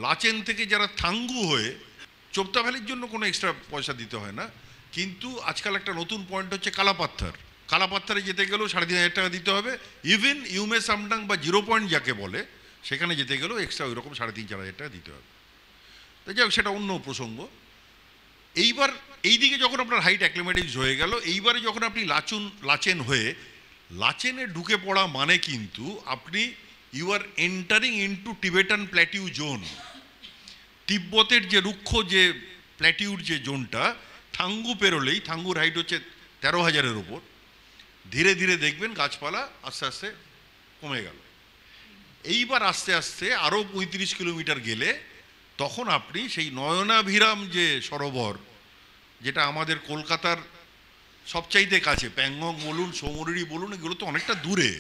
Speaker 2: লাচেন থেকে যারা থাঙ্গু হয়ে চোপতা ভ্যালির জন্য কোনো এক্সট্রা পয়সা দিতে হয় না, কিন্তু আজকাল একটা নতুন পয়েন্ট হচ্ছে কালাপাত্থার। কালাপাত্থারে যেতে গেলেও 3500 টাকা দিতে হবে। ইভেন ইউমে সামডাং বা 0 পয়েন্ট যাকে বলে সেখানে যেতে গেলেও এক্সট্রা ওই রকম 3500-4000 টাকা দিতে হবে। তো যাই হোক, সেটা অন্য প্রসঙ্গ। এইবার এইদিকে যখন আপনার হাইট অ্যাক্লিমেটিক্স হয়ে গেল, এইবারে যখন আপনি লাচেন হয়ে লাচেনে ঢুকে পড়া মানে কিন্তু আপনি you are entering into Tibetan plateau zone. তিব্বতের যে রুক্ষ যে প্ল্যাটিউর যে জোনটা, থাঙ্গু পেরোলেই, থাঙ্গুর হাইট হচ্ছে 13,000-এর ওপর, ধীরে ধীরে দেখবেন গাছপালা আস্তে আস্তে কমে গেল। এইবার আস্তে আস্তে আরও 35 কিলোমিটার গেলে তখন আপনি সেই নয়নাভিরাম যে সরোবর, যেটা আমাদের কলকাতার সবচাইতে কাছে, প্যাংগং বলুন, সমুদ্রি বলুন, এগুলো তো অনেকটা দূরে,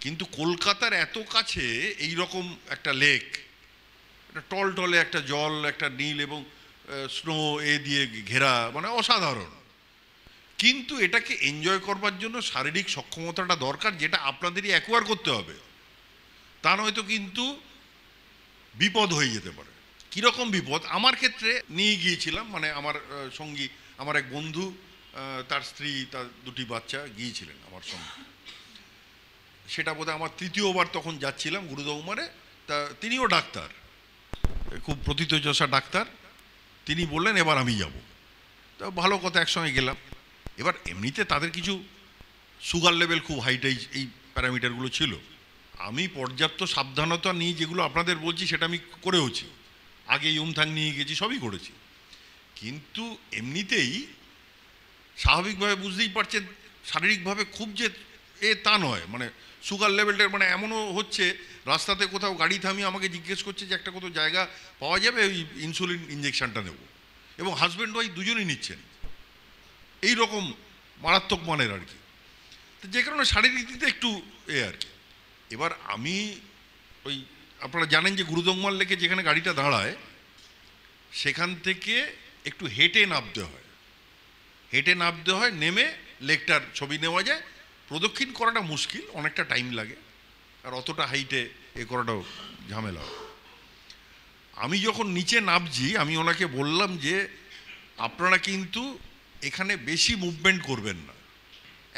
Speaker 2: কিন্তু কলকাতার এত কাছে এই রকম একটা লেক, একটা টলটলে একটা জল, একটা নীল এবং স্নো এ দিয়ে ঘেরা, মানে অসাধারণ। কিন্তু এটাকে এনজয় করবার জন্য শারীরিক সক্ষমতাটা দরকার, যেটা আপনাদেরই অ্যাকোয়ার করতে হবে। তা নয়তো কিন্তু বিপদ হয়ে যেতে পারে। কীরকম বিপদ? আমার ক্ষেত্রে নিয়ে গিয়েছিলাম, মানে আমার সঙ্গী, আমার এক বন্ধু, তার স্ত্রী, তার 2টি বাচ্চা গিয়েছিলেন আমার সঙ্গে। সেটা বোধহয় আমার 3য় বার তখন যাচ্ছিলাম গুরুদৌমারে। তা তিনিও ডাক্তার, খুব প্রথিতযশা ডাক্তার। তিনি বললেন এবার আমি যাব। তা ভালো কথা, একসঙ্গে গেলাম। এবার এমনিতে তাদের কিছু সুগার লেভেল খুব হাইটাই, এই প্যারামিটারগুলো ছিল। আমি পর্যাপ্ত সাবধানতা নিয়ে যেগুলো আপনাদের বলছি সেটা আমি করেওছি, আগে ইউমথাং নিয়ে গেছি, সবই করেছি। কিন্তু এমনিতেই স্বাভাবিকভাবে বুঝতেই পারছেন শারীরিকভাবে খুব যে তা নয়, মানে সুগার লেভেলটা, মানে এমনও হচ্ছে রাস্তাতে কোথাও গাড়ি থামিয়ে আমাকে জিজ্ঞেস করছে যে একটা কোথাও জায়গা পাওয়া যাবে ওই ইনসুলিন ইঞ্জেকশনটা নেব, এবং হাজব্যান্ড ওয়াইফ দুজনেই নিচ্ছেন, এই রকম মারাত্মক মানের আর কি। তো যে কারণে শারীরিক দিকটা একটু আর কি। এবার আমি ওই, আপনারা জানেন যে গুরুদংমাল লেকে যেখানে গাড়িটা দাঁড়ায় সেখান থেকে একটু হেঁটে নামতে হয়, নেমে লেকটার ছবি নেওয়া যায়। প্রদক্ষিণ করাটা মুশকিল, অনেকটা টাইম লাগে, আর অতটা হাইটে করাটাও ঝামেলা। আমি যখন নিচে নামছি আমি ওনাকে বললাম যে আপনারা কিন্তু এখানে বেশি মুভমেন্ট করবেন না,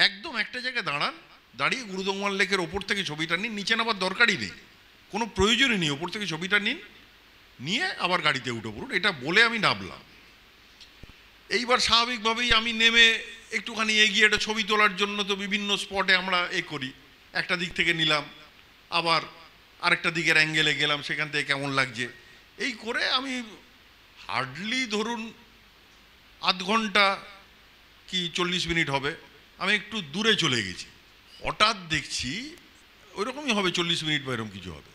Speaker 2: একদম একটা জায়গায় দাঁড়ান, দাঁড়িয়ে গুরুদংমাল লেকের ওপর থেকে ছবিটা নিন, নিচে নামার দরকারই নেই, কোনো প্রয়োজনই নেই, ওপর থেকে ছবিটা নিন, নিয়ে আবার গাড়িতে উঠে পড়ুন, এটা বলে আমি নামলাম। এইবার স্বাভাবিকভাবেই আমি নেমে একটুখানি এগিয়ে একটা ছবি তোলার জন্য তো বিভিন্ন স্পটে আমরা করি, একটা দিক থেকে নিলাম, আবার আরেকটা দিকের অ্যাঙ্গেলে গেলাম, সেখান থেকে কেমন লাগছে, এই করে আমি হার্ডলি ধরুন আধ ঘন্টা কি 40 মিনিট হবে আমি একটু দূরে চলে গেছি। হঠাৎ দেখছি ওই রকমই হবে 40 মিনিট বা এরকম কিছু হবে।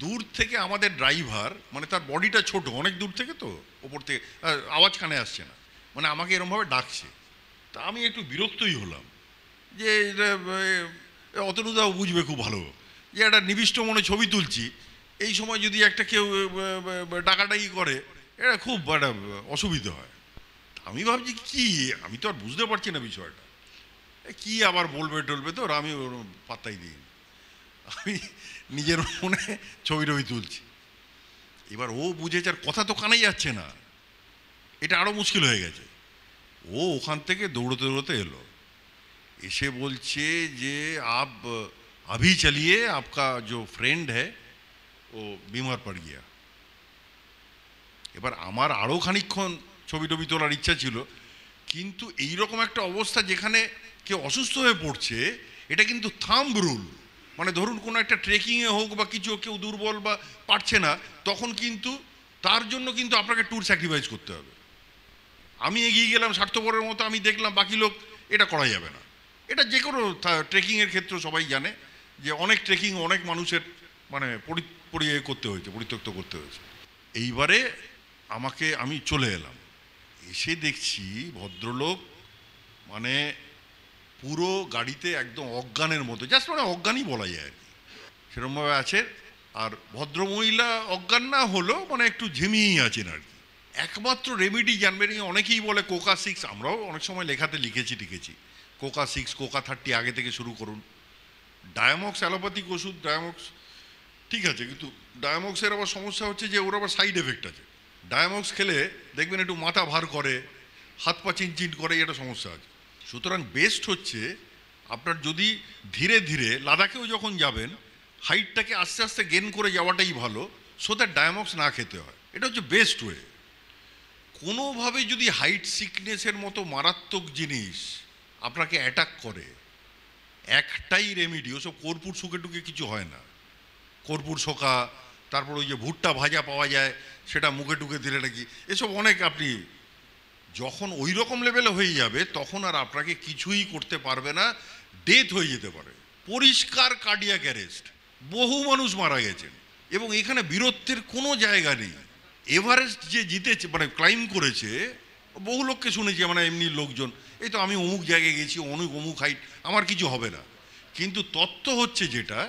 Speaker 2: দূর থেকে আমাদের ড্রাইভার, মানে তার বডিটা ছোট, অনেক দূর থেকে তো ওপর থেকে আওয়াজ কানে আসছে না, মানে আমাকে এরকমভাবে ডাকছে। তা আমি একটু বিরক্তই হলাম যে অতনুদাও বুঝবে খুব ভালো যে একটা নিবিষ্ট মনে ছবি তুলছি, এই সময় যদি একটা কেউ ডাকাডাকি করে এটা খুব একটা অসুবিধা হয়। আমি ভাবছি কি, আমি তো আর বুঝতে পারছি না বিষয়টা কি, আবার বলবে টলবে, তো আমি পাত্তাই দিই, আমি নিজের মনে ছবি টবি তুলছি। এবার ও বুঝেছে আর কথা তো কানে যাচ্ছে না, এটা আরও মুশকিল হয়ে গেছে। ও ওখান থেকে দৌড়তে দৌড়তে এলো, এসে বলছে যে আপ अभी चलिए, आपका जो फ्रेंड है वो बीमार पड़ गया। এবার আমার আরও খানিকক্ষণ ছবি টবি তোলার ইচ্ছা ছিল, কিন্তু এইরকম একটা অবস্থা যেখানে কেউ অসুস্থ হয়ে পড়ছে, এটা কিন্তু থাম্ব রুল। মানে ধরুন কোনো একটা ট্রেকিংয়ে হোক বা কিছু, কেউ দুর্বল বা পারছে না, তখন কিন্তু তার জন্য কিন্তু আপনাকে ট্যুর স্যাক্রিফাইস করতে হবে। আমি এগিয়ে গেলাম স্বার্থপরের মতো, আমি দেখলাম বাকি লোক, এটা করা যাবে না। এটা যে কোনো ট্রেকিংয়ের ক্ষেত্রে সবাই জানে যে অনেক ট্রেকিং অনেক মানুষের মানে পরিত্যক্ত করতে হয়েছে। এইবারে আমি চলে এলাম, এসে দেখছি ভদ্রলোক মানে পুরো গাড়িতে একদম অজ্ঞানের মতো, জাস্ট মানে অজ্ঞানই বলা যায় আর কি, সেরকমভাবে আছে। আর ভদ্রমহিলা অজ্ঞান না হলেও মানে একটু ঝিমিয়েই আছেন আর কি। একমাত্র রেমেডি জানবেন, অনেকেই বলে কোকা 6, আমরাও অনেক সময় লেখাতে লিখেছি কোকা 6, কোকা 30 আগে থেকে শুরু করুন। ডায়ামক্স অ্যালোপ্যাথিক ওষুধ, ডায়ামক্স ঠিক আছে, কিন্তু ডায়ামক্সের আবার সমস্যা হচ্ছে যে ওর আবার সাইড এফেক্ট আছে। ডায়ামক্স খেলে দেখবেন একটু মাথা ভার করে, হাত পা চিনচিন করে, এটা সমস্যা আছে। সুতরাং বেস্ট হচ্ছে আপনার যদি ধীরে ধীরে লাদাখেও যখন যাবেন হাইটটাকে আস্তে আস্তে গেন করে যাওয়াটাই ভালো, সো দ্যাট ডায়ামক্স না খেতে হয়। এটা হচ্ছে বেস্ট ওয়ে। কোনোভাবে যদি হাইট সিকনেসের মতো মারাত্মক জিনিস আপনাকে অ্যাটাক করে, একটাই রেমিডি, ওসব কর্পূর শুকে টুকে কিছু হয় না। কর্পূর শোকা, তারপর ওই যে ভুট্টা ভাজা পাওয়া যায় সেটা মুখে টুকে দিলে নাকি, এসব অনেক, আপনি যখন ওই রকম লেভেলে হয়ে যাবে তখন আর আপনাকে কিছুই করতে পারবে না, ডেথ হয়ে যেতে পারে। পরিষ্কার কার্ডিয়াক অ্যারেস্ট, বহু মানুষ মারা গেছেন এবং এখানে বীরত্বের কোনো জায়গা নেই। এভারেস্ট যে জিতেছে মানে ক্লাইম্ব করেছে, বহু লোককে শুনেছি মানে এমনি লোকজন, এই তো আমি অমুক জায়গায় গেছি, অমুক হাইট, আমার কিছু হবে না। কিন্তু তত্ত্ব হচ্ছে যেটা,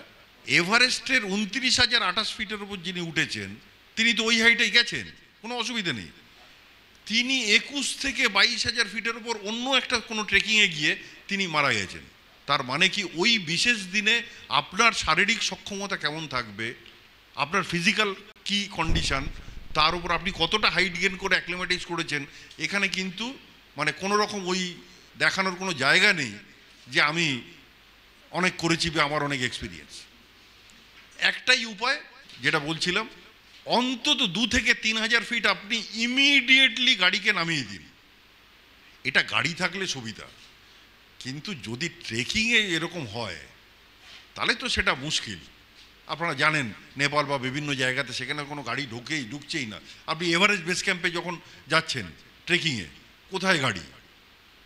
Speaker 2: এভারেস্টের 29,028 ফিটের উপর যিনি উঠেছেন তিনি তো ওই হাইটেই গেছেন, কোনো অসুবিধা নেই। তিনি 21 থেকে 22,000 ফিটের উপর অন্য একটা কোনো ট্রেকিংয়ে গিয়ে তিনি মারা গেছেন। তার মানে কি, ওই বিশেষ দিনে আপনার শারীরিক সক্ষমতা কেমন থাকবে, আপনার ফিজিক্যাল কি কন্ডিশন, তার উপর আপনি কতটা হাইট গেন করে অ্যাক্লিমেটাইজ করেছেন, এখানে কিন্তু মানে কোনো রকম ওই দেখানোর কোনো জায়গা নেই যে আমি অনেক করেছি বা আমার অনেক এক্সপিরিয়েন্স। একটাই উপায় যেটা বলছিলাম, অন্তত 2 থেকে 3,000 ফিট আপনি ইমিডিয়েটলি গাড়িকে নামিয়ে দিন। এটা গাড়ি থাকলে সুবিধা, কিন্তু যদি ট্রেকিংয়ে এরকম হয় তাহলে তো সেটা মুশকিল। আপনারা জানেন নেপাল বা বিভিন্ন জায়গাতে সেখানে কোনো গাড়ি ঢুকছেই না। আপনি এভারেস্ট বেস ক্যাম্পে যখন যাচ্ছেন ট্রেকিংয়ে, কোথায় গাড়ি,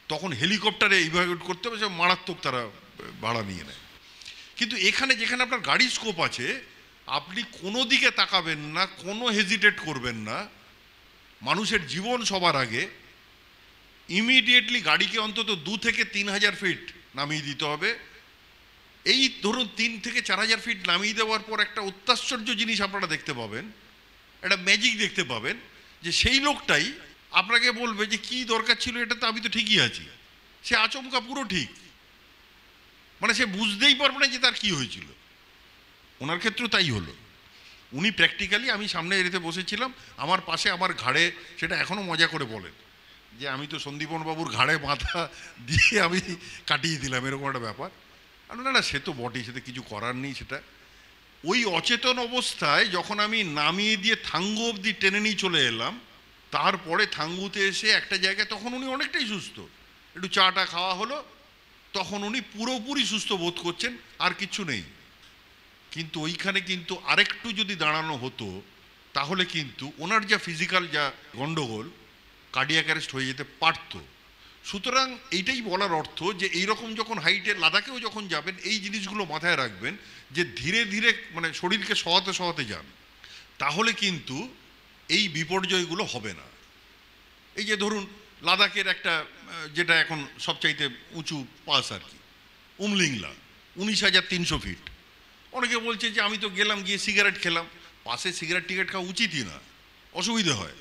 Speaker 2: তখন হেলিকপ্টারে ইভ্যাকুয়েট করতে হবে, সে মারাত্মক তারা ভাড়া নিয়ে নেয়। কিন্তু এখানে যেখানে আপনার গাড়ির স্কোপ আছে, আপনি কোনো দিকে তাকাবেন না, কোনো হেজিটেট করবেন না, মানুষের জীবন সবার আগে, ইমিডিয়েটলি গাড়িকে অন্তত 2 থেকে 3,000 ফিট নামিয়ে দিতে হবে। এই ধরুন 3 থেকে 4,000 ফিট নামিয়ে দেওয়ার পর একটা অত্যাশ্চর্য জিনিস আপনারা দেখতে পাবেন, একটা ম্যাজিক দেখতে পাবেন, যে সেই লোকটাই আপনাকে বলবে যে কি দরকার ছিল, এটা তো আমি তো ঠিকই আছি। সে আচমকা পুরো ঠিক, মানে সে বুঝতেই পারবে না যে তার কি হয়েছিল। ওনার ক্ষেত্রেও তাই হলো। উনি প্র্যাকটিক্যালি, আমি সামনে এরিতে বসেছিলাম, আমার পাশে আমার ঘাড়ে, সেটা এখনও মজা করে বলেন যে আমি তো সন্দীপন বাবুর ঘাড়ে মাথা দিয়ে আমি কাটিয়ে দিলাম, এরকম একটা ব্যাপার। আর না, সে তো বটেই, সেটা কিছু করার নেই। সেটা ওই অচেতন অবস্থায় যখন আমি নামিয়ে দিয়ে থাঙ্গু অবধি টেনে নিয়ে চলে এলাম, তারপরে থাঙ্গুতে এসে একটা জায়গায়, তখন উনি অনেকটাই সুস্থ, একটু চাটা খাওয়া হলো, তখন উনি পুরোপুরি সুস্থ বোধ করছেন, আর কিচ্ছু নেই। কিন্তু ওইখানে কিন্তু আরেকটু যদি দাঁড়ানো হতো তাহলে কিন্তু ওনার যা ফিজিক্যাল যা গন্ডগোল, কার্ডিয়াক অ্যারেস্ট হয়ে যেতে পারত। সুতরাং এইটাই বলার অর্থ যে এইরকম যখন হাইটে লাদাখেও যখন যাবেন, এই জিনিসগুলো মাথায় রাখবেন যে ধীরে ধীরে মানে শরীরকে সহাতে যান, তাহলে কিন্তু এই বিপর্যয়গুলো হবে না। এই যে ধরুন লাদাখের একটা যেটা এখন সবচাইতে উঁচু পাস আর কি, উমলিংলা, 19,300 ফিট। অনেকে বলছে যে আমি তো গেলাম, গিয়ে সিগারেট খেলাম। পাশে সিগারেট টিকেট খাওয়া উচিতই না, অসুবিধে হয়।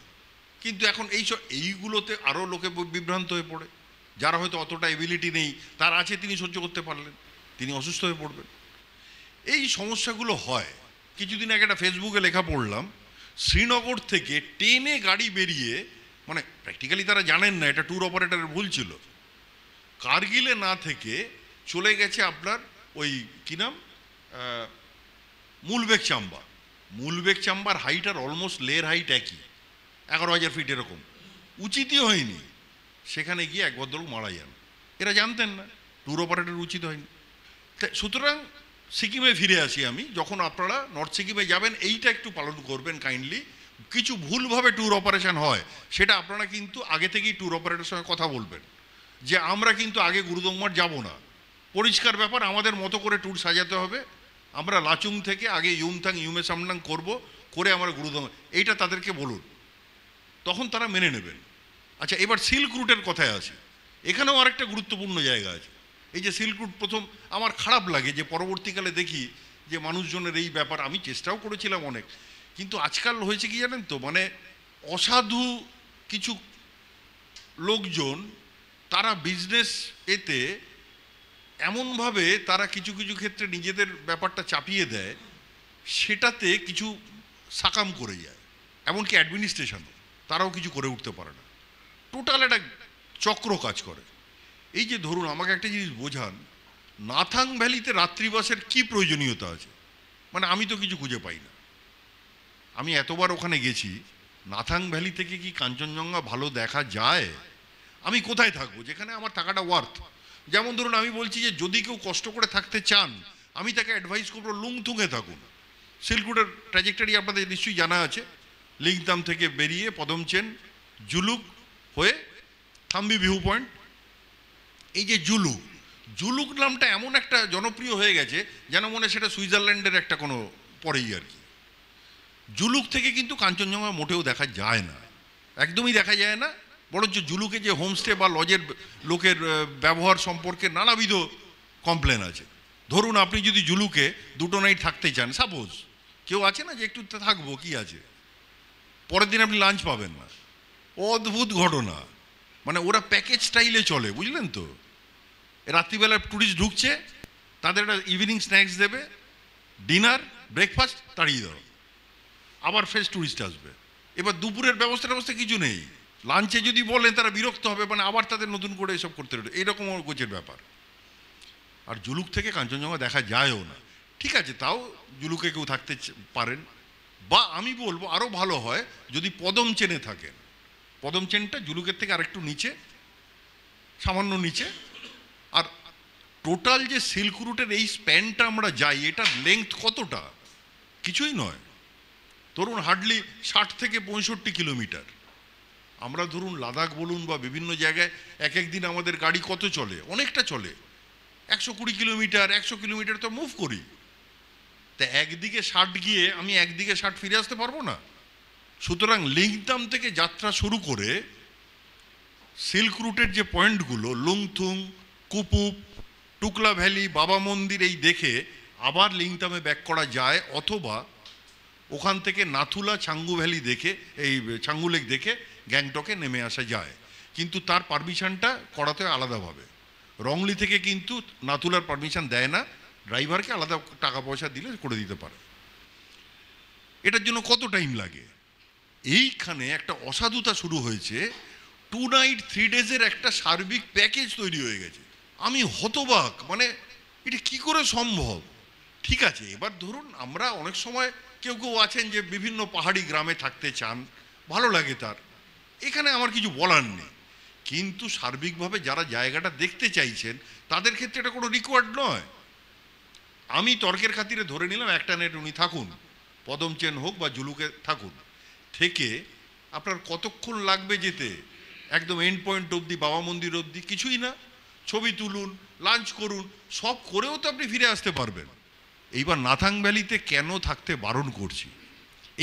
Speaker 2: কিন্তু এখন এইগুলোতে আরও লোকে বিভ্রান্ত হয়ে পড়ে, যারা হয়তো অতটা এবিলিটি নেই, তার আছে, তিনি সহ্য করতে পারলেন, তিনি অসুস্থ হয়ে পড়বেন। এই সমস্যাগুলো হয়। কিছুদিন আগে একটা ফেসবুকে লেখা পড়লাম, শ্রীনগর থেকে ট্রেনে গাড়ি বেরিয়ে, মানে প্র্যাকটিক্যালি তারা জানেন না, এটা ট্যুর অপারেটরের ভুল ছিল, কার্গিলে না থেকে চলে গেছে আপনার ওই কী নাম, মুলবেগ চাম্বা। মুলবেগ চাম্বার হাইট আর অলমোস্ট লের হাইট একই, 11,000 ফিট এরকম, উচিতই হয়নি। সেখানে গিয়ে এক ভদ্রলোক মারা যান। এরা জানতেন না, ট্যুর অপারেটর উচিত হয়নি। সুতরাং সিকিমে ফিরে আসি আমি, যখন আপনারা নর্থ সিকিমে যাবেন এইটা একটু পালন করবেন কাইন্ডলি। কিছু ভুলভাবে ট্যুর অপারেশন হয়, সেটা আপনারা কিন্তু আগে থেকেই ট্যুর অপারেটরের সঙ্গে কথা বলবেন যে আমরা কিন্তু আগে গুরুদংমার যাব না, পরিষ্কার ব্যাপার, আমাদের মতো করে ট্যুর সাজাতে হবে, আমরা লাচুং থেকে আগে ইউমথাং ইউমে সামনাং করবো, করে আমরা গুরুদং, এইটা তাদেরকে বলুন, তখন তারা মেনে নেবেন। আচ্ছা, এবার সিল্ক রুটের কথায় আছে, এখানেও আরেকটা গুরুত্বপূর্ণ জায়গা আছে। এই যে সিল্ক রুট, প্রথম আমার খারাপ লাগে যে পরবর্তীকালে দেখি যে মানুষজনের এই ব্যাপার, আমি চেষ্টাও করেছিলাম অনেক, কিন্তু আজকাল হয়েছে কি জানেন তো, মানে অসাধু কিছু লোকজন তারা বিজনেস এতে এমনভাবে তারা কিছু কিছু ক্ষেত্রে নিজেদের ব্যাপারটা চাপিয়ে দেয়, সেটাতে কিছু সাকাম করে যায়, এমনকি অ্যাডমিনিস্ট্রেশনও তারাও কিছু করে উঠতে পারে না, টোটাল একটা চক্র কাজ করে। এই যে ধরুন, আমাকে একটা জিনিস বোঝান, নাথাং ভ্যালিতে রাত্রিবাসের কি প্রয়োজনীয়তা আছে? মানে আমি তো কিছু খুঁজে পাই না। আমি এতবার ওখানে গেছি, নাথাং ভ্যালি থেকে কি কাঞ্চনজঙ্ঘা ভালো দেখা যায়? আমি কোথায় থাকবো যেখানে আমার টাকাটা ওয়ার্থ? যেমন ধরুন, আমি বলছি যে যদি কেউ কষ্ট করে থাকতে চান, আমি তাকে অ্যাডভাইস করবো লুংথুংয়ে থাকুন। সিল্ক রুটের ট্র্যাজেক্টরি আপনাদের নিশ্চয়ই জানা আছে, লিংতাম থেকে বেরিয়ে পদমচেন, জুলুক হয়ে থাম্বি ভিউ পয়েন্ট। এই যে জুলুক, জুলুক নামটা এমন একটা জনপ্রিয় হয়ে গেছে যেন মনে সেটা সুইজারল্যান্ডের একটা কোনো পরেই আর কি। জুলুক থেকে কিন্তু কাঞ্চনজঙ্ঘা মোটেও দেখা যায় না, একদমই দেখা যায় না। বরঞ্চ জুলুকে যে হোমস্টে বা লজের লোকের ব্যবহার সম্পর্কে নানাবিধ কমপ্লেন আছে। ধরুন, আপনি যদি জুলুকে 2 নাইট থাকতে চান, সাপোজ কেউ আছে না যে একটু থাকবো কি আছে, পরের দিন আপনি লাঞ্চ পাবেন না। অদ্ভুত ঘটনা, মানে ওরা প্যাকেজ স্টাইলে চলে, বুঝলেন তো। রাত্রিবেলা ট্যুরিস্ট ঢুকছে, তাদের একটা ইভিনিং স্ন্যাক্স দেবে, ডিনার ব্রেকফাস্ট তাড়িয়ে দাও, আবার ফ্রেশ ট্যুরিস্ট আসবে। এবার দুপুরের ব্যবস্থা কিছু নেই, লাঞ্চে যদি বলেন তারা বিরক্ত হবে, মানে আবার তাদের নতুন করে এসব করতে হবে, এইরকম গোছের ব্যাপার। আর জুলুক থেকে কাঞ্চনজঙ্ঘা দেখা যায়ও না। ঠিক আছে, তাও জুলুকে কেউ থাকতে পারেন, বা আমি বলবো আরও ভালো হয় যদি পদমচেনে থাকেন। পদমচেনটা জুলুকের থেকে আরেকটু নিচে, সামান্য নিচে। আর টোটাল যে সিল্ক রুটের এই স্প্যানটা আমরা যাই, এটার লেংথ কতটা? কিছুই নয়, ধরুন হার্ডলি 60 থেকে 65 কিলোমিটার। আমরা ধরুন লাদাখ বলুন বা বিভিন্ন জায়গায় এক এক দিন আমাদের গাড়ি কত চলে, অনেকটা চলে, 120 কিলোমিটার 100 কিলোমিটার তো মুভ করি। তা একদিকে 60 গিয়ে আমি একদিকে 60 ফিরে আসতে পারবো না। সুতরাং লিংতাম থেকে যাত্রা শুরু করে সিল্ক রুটের যে পয়েন্টগুলো, লুংথুং, কুপুপ, টুকলা ভ্যালি, বাবা মন্দির, এই দেখে আবার লিংতামে ব্যাক করা যায়, অথবা ওখান থেকে নাথুলা ছাঙ্গু ভ্যালি দেখে, এই ছাঙ্গু লেক দেখে গ্যাংটকে নেমে আসা যায়। কিন্তু তার পারমিশনটা করাতে আলাদাভাবে, রংলি থেকে কিন্তু নাথুলার পারমিশন দেয় না, ড্রাইভারকে আলাদা টাকা পয়সা দিলে করে দিতে পারে। এটার জন্য কত টাইম লাগে? এইখানে একটা অসাধুতা শুরু হয়েছে, 2 নাইট 3 ডেজের একটা সার্বিক প্যাকেজ তৈরি হয়ে গেছে। আমি হতবাক, মানে এটা কি করে সম্ভব? ঠিক আছে, এবার ধরুন আমরা অনেক সময় কেউ কেউ আছেন যে বিভিন্ন পাহাড়ি গ্রামে থাকতে চান, ভালো লাগে তার, এখানে আমার কিছু বলার নেই। কিন্তু সার্বিকভাবে যারা জায়গাটা দেখতে চাইছেন তাদের ক্ষেত্রে এটা কোনো রিকোয়ার্ড নয়। আমি তর্কের খাতিরে ধরে নিলাম একটা নেট উনি থাকুন, পদমচেন হোক বা জুলুকে থাকুন, থেকে আপনার কতক্ষণ লাগবে যেতে একদম এন্ড পয়েন্ট অবধি, বাবা মন্দির অবধি? কিছুই না, ছবি তুলুন, লাঞ্চ করুন, সব করেও তো আপনি ফিরে আসতে পারবেন। এইবার নাথাং ভ্যালিতে কেন থাকতে বারণ করছি,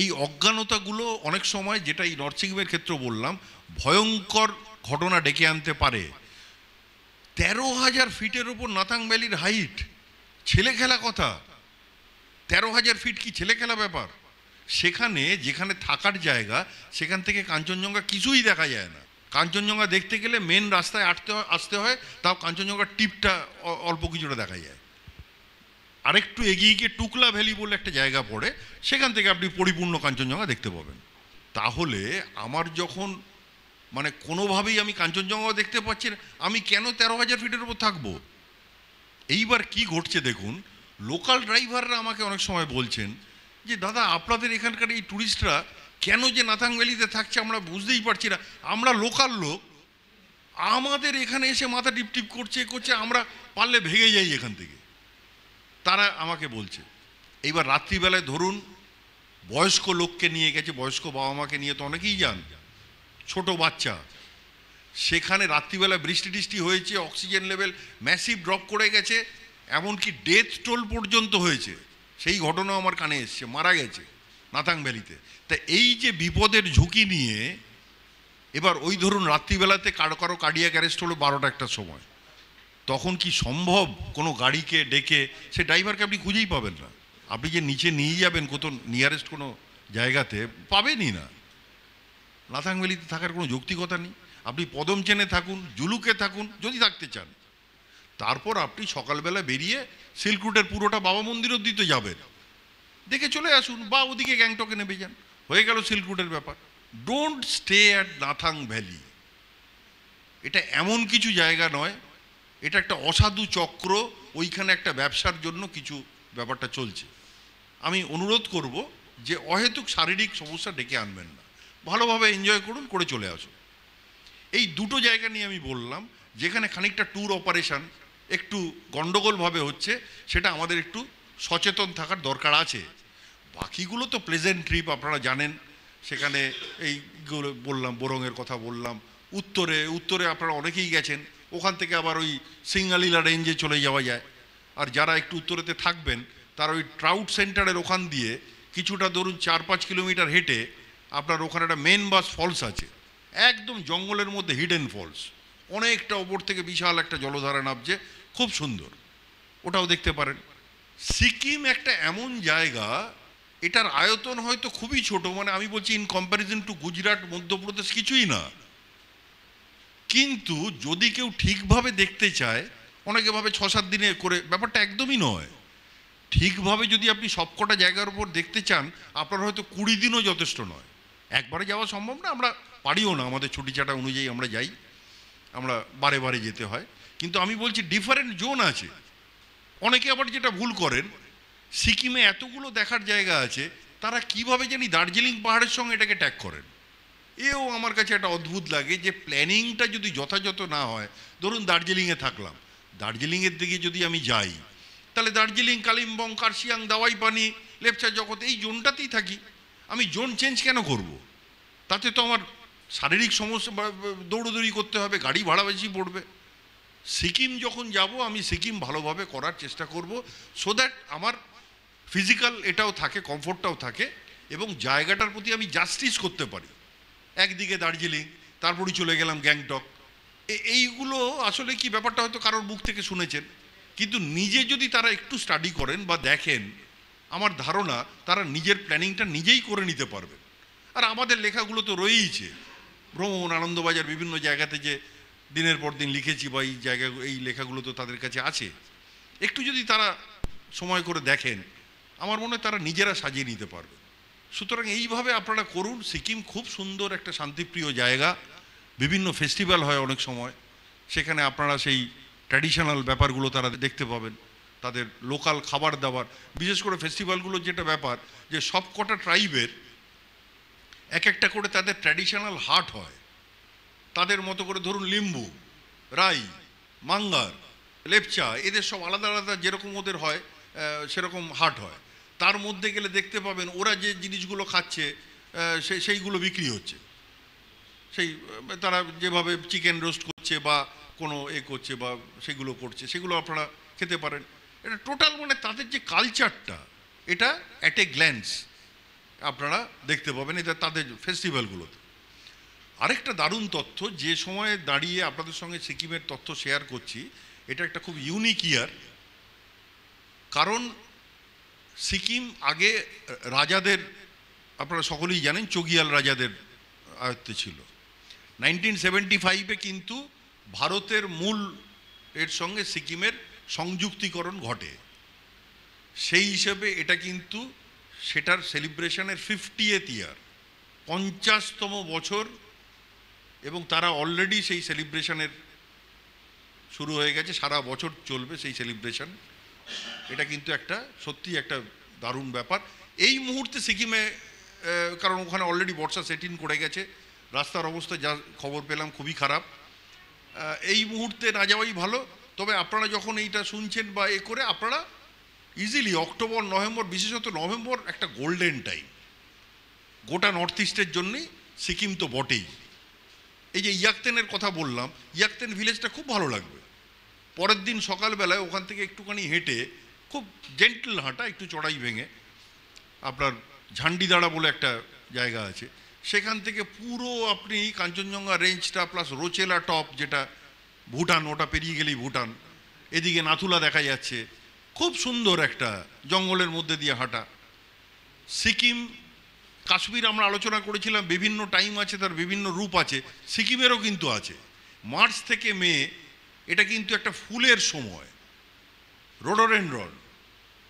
Speaker 2: এই অজ্ঞানতাগুলো অনেক সময়, যেটা এই নর্থ সিকিমের ক্ষেত্রে বললাম, ভয়ঙ্কর ঘটনা ডেকে আনতে পারে। 13,000 ফিটের ওপর নাথাং ভ্যালির হাইট, ছেলে খেলা কথা। 13,000 ফিট কি ছেলে খেলা ব্যাপার? সেখানে যেখানে থাকার জায়গা, সেখান থেকে কাঞ্চনজঙ্ঘা কিছুই দেখা যায় না। কাঞ্চনজঙ্ঘা দেখতে গেলে মেন রাস্তায় আসতে হয়, তাও কাঞ্চনজঙ্ঘার টিপটা অল্প কিছুটা দেখা যায়। আরেকটু এগিয়ে গিয়ে টুকলা ভ্যালি বলে একটা জায়গা পড়ে, সেখান থেকে আপনি পরিপূর্ণ কাঞ্চনজঙ্ঘা দেখতে পাবেন। তাহলে আমার যখন মানে কোনোভাবেই আমি কাঞ্চনজঙ্ঘা দেখতে পাচ্ছি না, আমি কেন 13,000 ফিটের উপর থাকবো? এইবার কি ঘটছে দেখুন, লোকাল ড্রাইভাররা আমাকে অনেক সময় বলছেন যে দাদা আপনাদের এখানকার এই ট্যুরিস্টরা কেন যে নাথাং ভ্যালিতে থাকছে আমরা বুঝতেই পারছি না, আমরা লোকাল লোক, আমাদের এখানে এসে মাথা টিপটিপ করছে, আমরা পারলে ভেগে যাই এখান থেকে, তারা আমাকে বলছে। এইবার রাত্রিবেলায় ধরুন বয়স্ক লোককে নিয়ে গেছে, বয়স্ক বাবা মাকে নিয়ে তো অনেকেই যান, ছোট বাচ্চা, সেখানে রাত্রিবেলা বৃষ্টি টিষ্টি হয়েছে, অক্সিজেন লেভেল ম্যাসিভ ড্রপ করে গেছে, এমনকি ডেথ টোল পর্যন্ত হয়েছে, সেই ঘটনা আমার কানে এসছে, মারা গেছে নাথাং ভ্যালিতে। তা এই যে বিপদের ঝুঁকি নিয়ে, এবার ওই ধরুন রাত্রিবেলাতে কারো কার্ডিয়াক অ্যারেস্ট হলো 12টা একটার সময়, তখন কি সম্ভব কোনো গাড়িকে ডেকে? সে ড্রাইভারকে আপনি খুঁজেই পাবেন না, আপনি যে নিচে নিয়ে যাবেন কোথাও নিয়ারেস্ট কোনো জায়গাতে পাবেনই না। নাথাং ভ্যালিতে থাকার কোনো যৌক্তিকতা নেই। আপনি পদম চেনে থাকুন, জুলুকে থাকুন যদি থাকতে চান, তারপর আপনি সকালবেলা বেরিয়ে সিল্ক রুটের পুরোটা বাবা মন্দির অব্দি তো যাবেন, দেখে চলে আসুন, বা ওদিকে গ্যাংটকে নেমে যান, হয়ে গেল সিল্ক রুটের ব্যাপার। Don't stay at Nathang valley. এটা এমন কিছু জায়গা নয়, এটা একটা অসাধু চক্র, ওইখানে একটা ব্যবসার জন্য কিছু ব্যাপারটা চলছে। আমি অনুরোধ করব যে অহেতুক শারীরিক সমস্যা ডেকে আনবেন না, ভালোভাবে এনজয় করুন, করে চলে আসুন। এই দুটো জায়গা নিয়ে আমি বললাম, যেখানে খানিকটা ট্যুর অপারেশন একটু গণ্ডগোলভাবে হচ্ছে, সেটা আমাদের একটু সচেতন থাকার দরকার আছে। বাকিগুলো তো প্লেজেন্ট ট্রিপ, আপনারা জানেন। সেখানে এইগুলো বললাম, বোরংয়ের কথা বললাম, উত্তরে আপনারা অনেকেই গেছেন, ওখান থেকে আবার ওই সিঙ্গালীলা রেঞ্জে চলে যাওয়া যায়। আর যারা একটু উত্তরেতে থাকবেন তারা ওই ট্রাউট সেন্টারের ওখান দিয়ে কিছুটা ধরুন 4-5 কিলোমিটার হেঁটে আপনার ওখানে একটা মেন বাস ফলস আছে, একদম জঙ্গলের মধ্যে হিডেন ফলস, অনেকটা ওপর থেকে বিশাল একটা জলধারা নামছে, খুব সুন্দর, ওটাও দেখতে পারেন। সিকিম একটা এমন জায়গা, এটার আয়তন হয়তো খুবই ছোট, মানে আমি বলছি in comparison two Gujarat, Madhya Pradesh কিছুই না, কিন্তু যদি কেউ ঠিকভাবে দেখতে চায়, অনেকে ভাবে 6-7 দিনে করে, ব্যাপারটা একদমই নয়। ঠিকভাবে যদি আপনি সবকটা জায়গার উপর দেখতে চান, আপনার হয়তো 20 দিনও যথেষ্ট নয়, একবারে যাওয়া সম্ভব না, আমরা পারিও না, আমাদের ছুটি ছাটা অনুযায়ী আমরা যাই, আমরা বারে বারে যেতে হয়। কিন্তু আমি বলছি ডিফারেন্ট জোন আছে। অনেকে আবার যেটা ভুল করেন, সিকিমে এতগুলো দেখার জায়গা আছে, তারা কিভাবে জানি দার্জিলিং পাহাড়ের সঙ্গে এটাকে ট্যাগ করেন। এও আমার কাছে একটা অদ্ভুত লাগে যে প্ল্যানিংটা যদি যথাযথ না হয়, ধরুন দার্জিলিংয়ে থাকলাম, দার্জিলিংয়ের দিকে যদি আমি যাই, তাহলে দার্জিলিং, কালিম্পং, কার্শিয়াং, দাওয়াই পানি, লেপচা জগৎ, এই জোনটাতেই থাকি, আমি জোন চেঞ্জ কেন করব? তাতে তো আমার শারীরিক সমস্যা, দৌড়দৌড়ি করতে হবে, গাড়ি ভাড়া বেশি পড়বে। সিকিম যখন যাব, আমি সিকিম ভালোভাবে করার চেষ্টা করব, সো দ্যাট আমার ফিজিক্যাল এটাও থাকে, কমফোর্টটাও থাকে, এবং জায়গাটার প্রতি আমি জাস্টিস করতে পারি। একদিকে দার্জিলিং, তারপরই চলে গেলাম গ্যাংটক, এইগুলো আসলে কি ব্যাপারটা হয়তো কারোর মুখ থেকে শুনেছেন, কিন্তু নিজে যদি তারা একটু স্টাডি করেন বা দেখেন, আমার ধারণা তারা নিজের প্ল্যানিংটা নিজেই করে নিতে পারবে। আর আমাদের লেখাগুলো তো রয়েইছে, ভ্রমণ, আনন্দবাজার, বিভিন্ন জায়গাতে যে দিনের পর দিন লিখেছি, বা এই জায়গা, এই লেখাগুলো তো তাদের কাছে আছে। একটু যদি তারা সময় করে দেখেন, আমার মনে হয় তারা নিজেরা সাজিয়ে নিতে পারবে। সুতরাং এইভাবে আপনারা করুন। সিকিম খুব সুন্দর একটা শান্তিপ্রিয় জায়গা, বিভিন্ন ফেস্টিভ্যাল হয় অনেক সময়, সেখানে আপনারা সেই ট্র্যাডিশনাল ব্যাপারগুলো তারা দেখতে পাবেন, তাদের লোকাল খাবার দাবার, বিশেষ করে ফেস্টিভ্যালগুলোর যেটা ব্যাপার, যে সব কটা ট্রাইবের এক একটা করে তাদের ট্র্যাডিশনাল হাট হয়, তাদের মতো করে, ধরুন লিম্বু, রাই, মাঙ্গার, লেপচা, এদের সব আলাদা আলাদা যেরকম ওদের হয় সেরকম হাট হয়। তার মধ্যে গেলে দেখতে পাবেন ওরা যে জিনিসগুলো খাচ্ছে সেইগুলো বিক্রি হচ্ছে, সেই তারা যেভাবে চিকেন রোস্ট করছে বা কোনো করছে বা সেগুলো করছে, সেগুলো আপনারা খেতে পারেন। এটা টোটাল মানে তাদের যে কালচারটা, এটা অ্যাট এ গ্ল্যান্স আপনারা দেখতে পাবেন এটা তাদের ফেস্টিভ্যালগুলোতে। আরেকটা দারুণ তথ্য, যে সময়ে দাঁড়িয়ে আপনাদের সঙ্গে সিকিমের তথ্য শেয়ার করছি, এটা একটা খুব ইউনিক ইয়ার, কারণ সিকিম আগে রাজাদের, আপনারা সকলেই জানেন, চগিয়াল রাজাদের আয়ত্তে ছিল। 1975-এ কিন্তু ভারতের মূল এর সঙ্গে সিকিমের সংযুক্তিকরণ ঘটে। সেই হিসেবে এটা কিন্তু সেটার সেলিব্রেশনের 50th ইয়ার, 50তম বছর, এবং তারা অলরেডি সেই সেলিব্রেশনের শুরু হয়ে গেছে, সারা বছর চলবে সেই সেলিব্রেশন। এটা কিন্তু একটা সত্যি একটা দারুণ ব্যাপার এই মুহূর্তে সিকিমে, কারণ ওখানে অলরেডি বর্ষা সেট ইন করে গেছে, রাস্তার অবস্থা যা খবর পেলাম খুবই খারাপ। এই মুহূর্তে না যাওয়াই ভালো। তবে আপনারা যখন এইটা শুনছেন বা এ করে, আপনারা ইজিলি অক্টোবর নভেম্বর, বিশেষত নভেম্বর একটা গোল্ডেন টাইম গোটা নর্থ ইস্টের জন্যেই, সিকিম তো বটেই। এই যে ইয়াকতেনের কথা বললাম, ইয়াকতেন ভিলেজটা খুব ভালো লাগবে। পরের দিন সকালবেলায় ওখান থেকে একটুখানি হেঁটে, খুব জেন্টল হাঁটা, একটু চড়াই ভেঙে আপনার ঝান্ডিদাড়া বলে একটা জায়গা আছে, সেখান থেকে পুরো আপনি কাঞ্চনজঙ্ঘা রেঞ্জটা প্লাস রোচেলা টপ, যেটা ভুটান, ওটা পেরিয়ে গেলেই ভুটান, এদিকে নাথুলা দেখা যাচ্ছে, খুব সুন্দর একটা জঙ্গলের মধ্যে দিয়ে হাঁটা। সিকিম, কাশ্মীর আমরা আলোচনা করেছিলাম, বিভিন্ন টাইম আছে, তার বিভিন্ন রূপ আছে, সিকিমেরও কিন্তু আছে। মার্চ থেকে মে এটা কিন্তু একটা ফুলের সময়, রোডোডেনড্রন,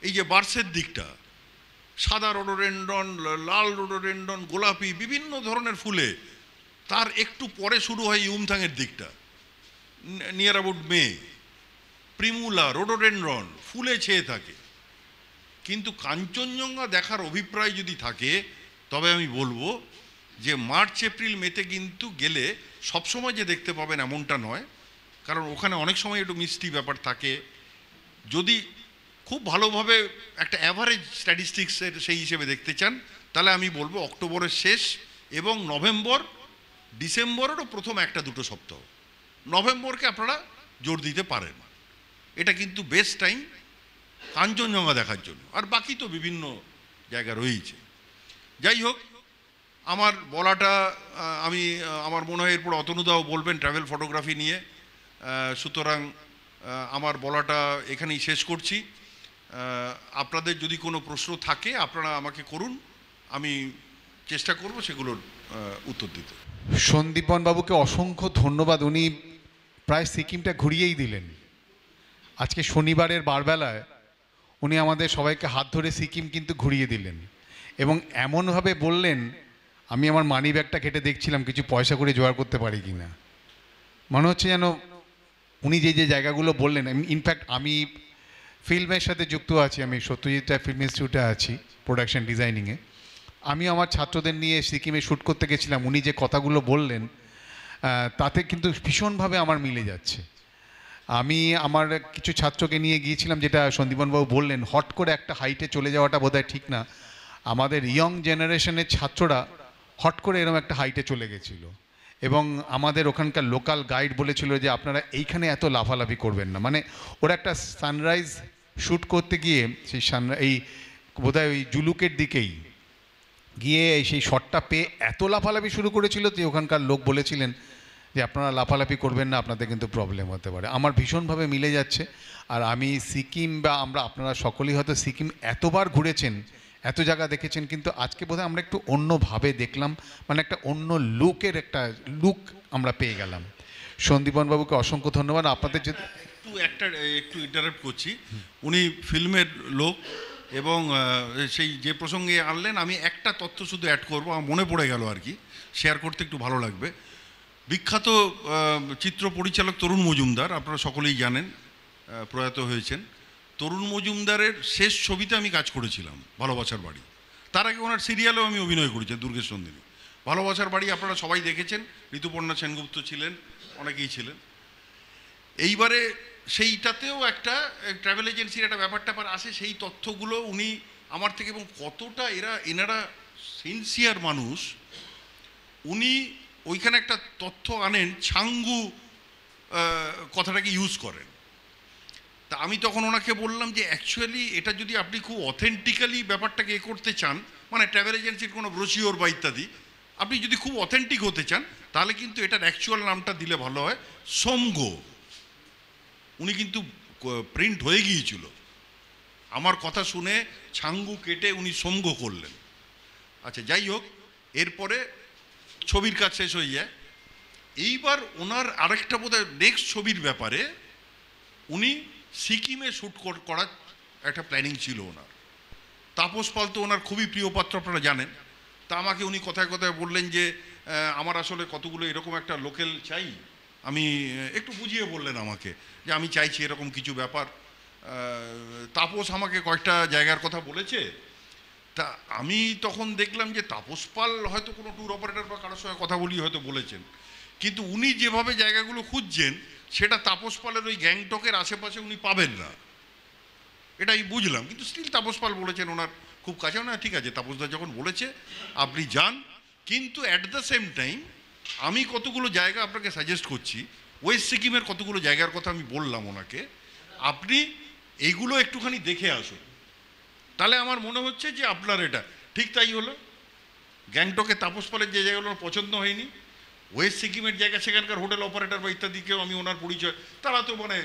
Speaker 2: এই যে বার্সের দিকটা, সাদা রোডোডেনড্রন, লাল রোডোডেনড্রন, গোলাপি, বিভিন্ন ধরনের ফুলে। তার একটু পরে শুরু হয় ইউমথাংয়ের দিকটা, near about May, primula, rhododendron ফুলে ছেয়ে থাকে। কিন্তু কাঞ্চনজঙ্ঘা দেখার অভিপ্রায় যদি থাকে, তবে আমি বলবো যে মার্চ এপ্রিল মেতে কিন্তু গেলে সবসময় যে দেখতে পাবেন এমনটা নয়, কারণ ওখানে অনেক সময় একটু মিষ্টি ব্যাপার থাকে। যদি খুব ভালোভাবে একটা অ্যাভারেজ স্ট্যাটিস্টিক্সের সেই হিসেবে দেখতে চান, তাহলে আমি বলবো অক্টোবরের শেষ এবং নভেম্বর, ডিসেম্বরেরও প্রথম একটা দুটো সপ্তাহ, নভেম্বরকে আপনারা জোর দিতে পারেন। এটা কিন্তু বেস্ট টাইম কাঞ্চনজঙ্ঘা দেখার জন্য। আর বাকি তো বিভিন্ন জায়গা রয়েছে। যাই হোক, আমার বলাটা আমার মনে হয় এরপর অতনুদাও বলবেন ট্রাভেল ফটোগ্রাফি নিয়ে, সুতরাং আমার বলাটা এখানেই শেষ করছি। আপনাদের যদি কোনো প্রশ্ন থাকে আপনারা আমাকে করুন, আমি চেষ্টা করব সেগুলোর উত্তর দিতে।
Speaker 1: সন্দীপন বাবুকে অসংখ্য ধন্যবাদ, উনি প্রায় সিকিমটা ঘুরিয়েই দিলেন। আজকে শনিবারের বারবেলায় উনি আমাদের সবাইকে হাত ধরে সিকিম কিন্তু ঘুরিয়ে দিলেন, এবং এমনভাবে বললেন, আমি আমার মানি ব্যাগটা কেটে দেখছিলাম কিছু পয়সা করে জোগাড় করতে পারি কি না। মনে হচ্ছে যেন উনি যে যে জায়গাগুলো বললেন, ইনফ্যাক্ট আমি ফিল্মের সাথে যুক্ত আছি, আমি সত্যজিৎ রায় ফিল্ম ইনস্টিটিউটে আছি প্রোডাকশন ডিজাইনিংয়ে। আমি আমার ছাত্রদের নিয়ে সিকিমে শ্যুট করতে গেছিলাম, উনি যে কথাগুলো বললেন তাতে কিন্তু ভীষণভাবে আমার মিলে যাচ্ছে। আমি আমার কিছু ছাত্রকে নিয়ে গিয়েছিলাম, যেটা সন্দীপনবাবু বললেন, হট করে একটা হাইটে চলে যাওয়াটা বোধহয় ঠিক না। আমাদের ইয়ং জেনারেশনের ছাত্ররা হট করে এরকম একটা হাইটে চলে গেছিলো, এবং আমাদের ওখানকার লোকাল গাইড বলেছিল যে আপনারা এইখানে এত লাফালাফি করবেন না। মানে ওরা একটা সানরাইজ শ্যুট করতে গিয়ে সেই এই বোধহয় ওই জুলুকের দিকেই গিয়ে সেই শটটা পেয়ে এত লাফালাফি শুরু করেছিল যে ওখানকার লোক বলেছিলেন যে আপনারা লাফালাফি করবেন না, আপনাদের কিন্তু প্রবলেম হতে পারে। আমার ভীষণভাবে মিলে যাচ্ছে। আর আমি সিকিম, বা আপনারা সকলেই হয়তো সিকিম এতবার ঘুরেছেন, এত জায়গা দেখেছেন, কিন্তু আজকে বোধহয় আমরা একটু অন্যভাবে দেখলাম, মানে একটা অন্য একটা লুক আমরা পেয়ে গেলাম। সন্দীপনবাবুকে অসংখ্য ধন্যবাদ। আপনাদের যদি
Speaker 2: একটু ইন্টারাপ্ট করছি, উনি ফিল্মের লোক, এবং সেই যে প্রসঙ্গে আনলেন, আমি একটা তথ্য শুধু অ্যাড করবো, আমার মনে পড়ে গেল আর কি, শেয়ার করতে একটু ভালো লাগবে। বিখ্যাত চিত্র পরিচালক তরুণ মজুমদার, আপনারা সকলেই জানেন, প্রয়াত হয়েছেন। তরুণ মজুমদারের শেষ ছবিতে আমি কাজ করেছিলাম, ভালোবাসার বাড়ি। তার আগে ওনার সিরিয়ালেও আমি অভিনয় করেছি, দুর্গেশ নন্দিনী। ভালোবাসার বাড়ি আপনারা সবাই দেখেছেন, ঋতুপর্ণা সেনগুপ্ত ছিলেন, অনেকেই ছিলেন। এইবারে সেইটাতেও একটা ট্রাভেল এজেন্সির একটা ব্যাপার ট্যাপার আসে, সেই তথ্যগুলো উনি আমার থেকে, এবং কতটা এনারা সিনসিয়ার মানুষ, উনি ওইখানে একটা তথ্য আনেন, ছাঙ্গু কথাটাকে ইউজ করেন। তা আমি তখন ওনাকে বললাম যে অ্যাকচুয়ালি এটা যদি আপনি খুব অথেন্টিক্যালি ব্যাপারটাকে এ করতে চান, মানে ট্রাভেল এজেন্সির কোনো ব্রোশিওর বা ইত্যাদি, আপনি যদি খুব অথেন্টিক হতে চান, তাহলে কিন্তু এটার অ্যাকচুয়াল নামটা দিলে ভালো হয়, সোমগো। উনি কিন্তু প্রিন্ট হয়ে গিয়েছিল, আমার কথা শুনে ছাঙ্গু কেটে উনি সোমগো করলেন। আচ্ছা, যাই হোক, এরপরে ছবির কাজ শেষ হয়ে যায়। এইবার ওনার আরেকটা বোধহয় নেক্সট ছবির ব্যাপারে উনি সিকিমে শ্যুট করার একটা প্ল্যানিং ছিল ওনার। তাপস পাল তো ওনার খুবই প্রিয় পাত্র, আপনারা জানেন। তা আমাকে উনি কথায় কথায় বললেন যে আমার আসলে কতগুলো এরকম একটা লোকাল চাই। আমি একটু বুঝিয়ে বললেন আমাকে যে আমি চাইছি এরকম কিছু ব্যাপার। তাপস আমাকে কয়েকটা জায়গার কথা বলেছে। তা আমি তখন দেখলাম যে তাপস পাল হয়তো কোনো ট্যুর অপারেটর বা কারোর সঙ্গে কথা বলি হয়তো বলেছেন, কিন্তু উনি যেভাবে জায়গাগুলো খুঁজছেন সেটা তাপস পালের ওই গ্যাংটকের আশেপাশে উনি পাবেন না, এটাই বুঝলাম। কিন্তু স্টিল তাপস পাল বলেছেন ওনার খুব কাছে। না, ঠিক আছে, তাপসদা যখন বলেছে আপনি যান। কিন্তু অ্যাট দ্য সেম টাইম আমি কতগুলো জায়গা আপনাকে সাজেস্ট করছি। ওয়েস্ট সিকিমের কতগুলো জায়গার কথা আমি বললাম ওনাকে, আপনি এইগুলো একটুখানি দেখে আসুন। তাহলে আমার মনে হচ্ছে যে আপনার এটা ঠিক তাই হলো। গ্যাংটকে তাপস পালের যে জায়গাগুলো পছন্দ হয়নি, ওয়েস্ট সিকিমের জায়গা সেখানকার হোটেল অপারেটর বা ইত্যাদিকেও আমি ওনার পরিচয়, তারা তো মানে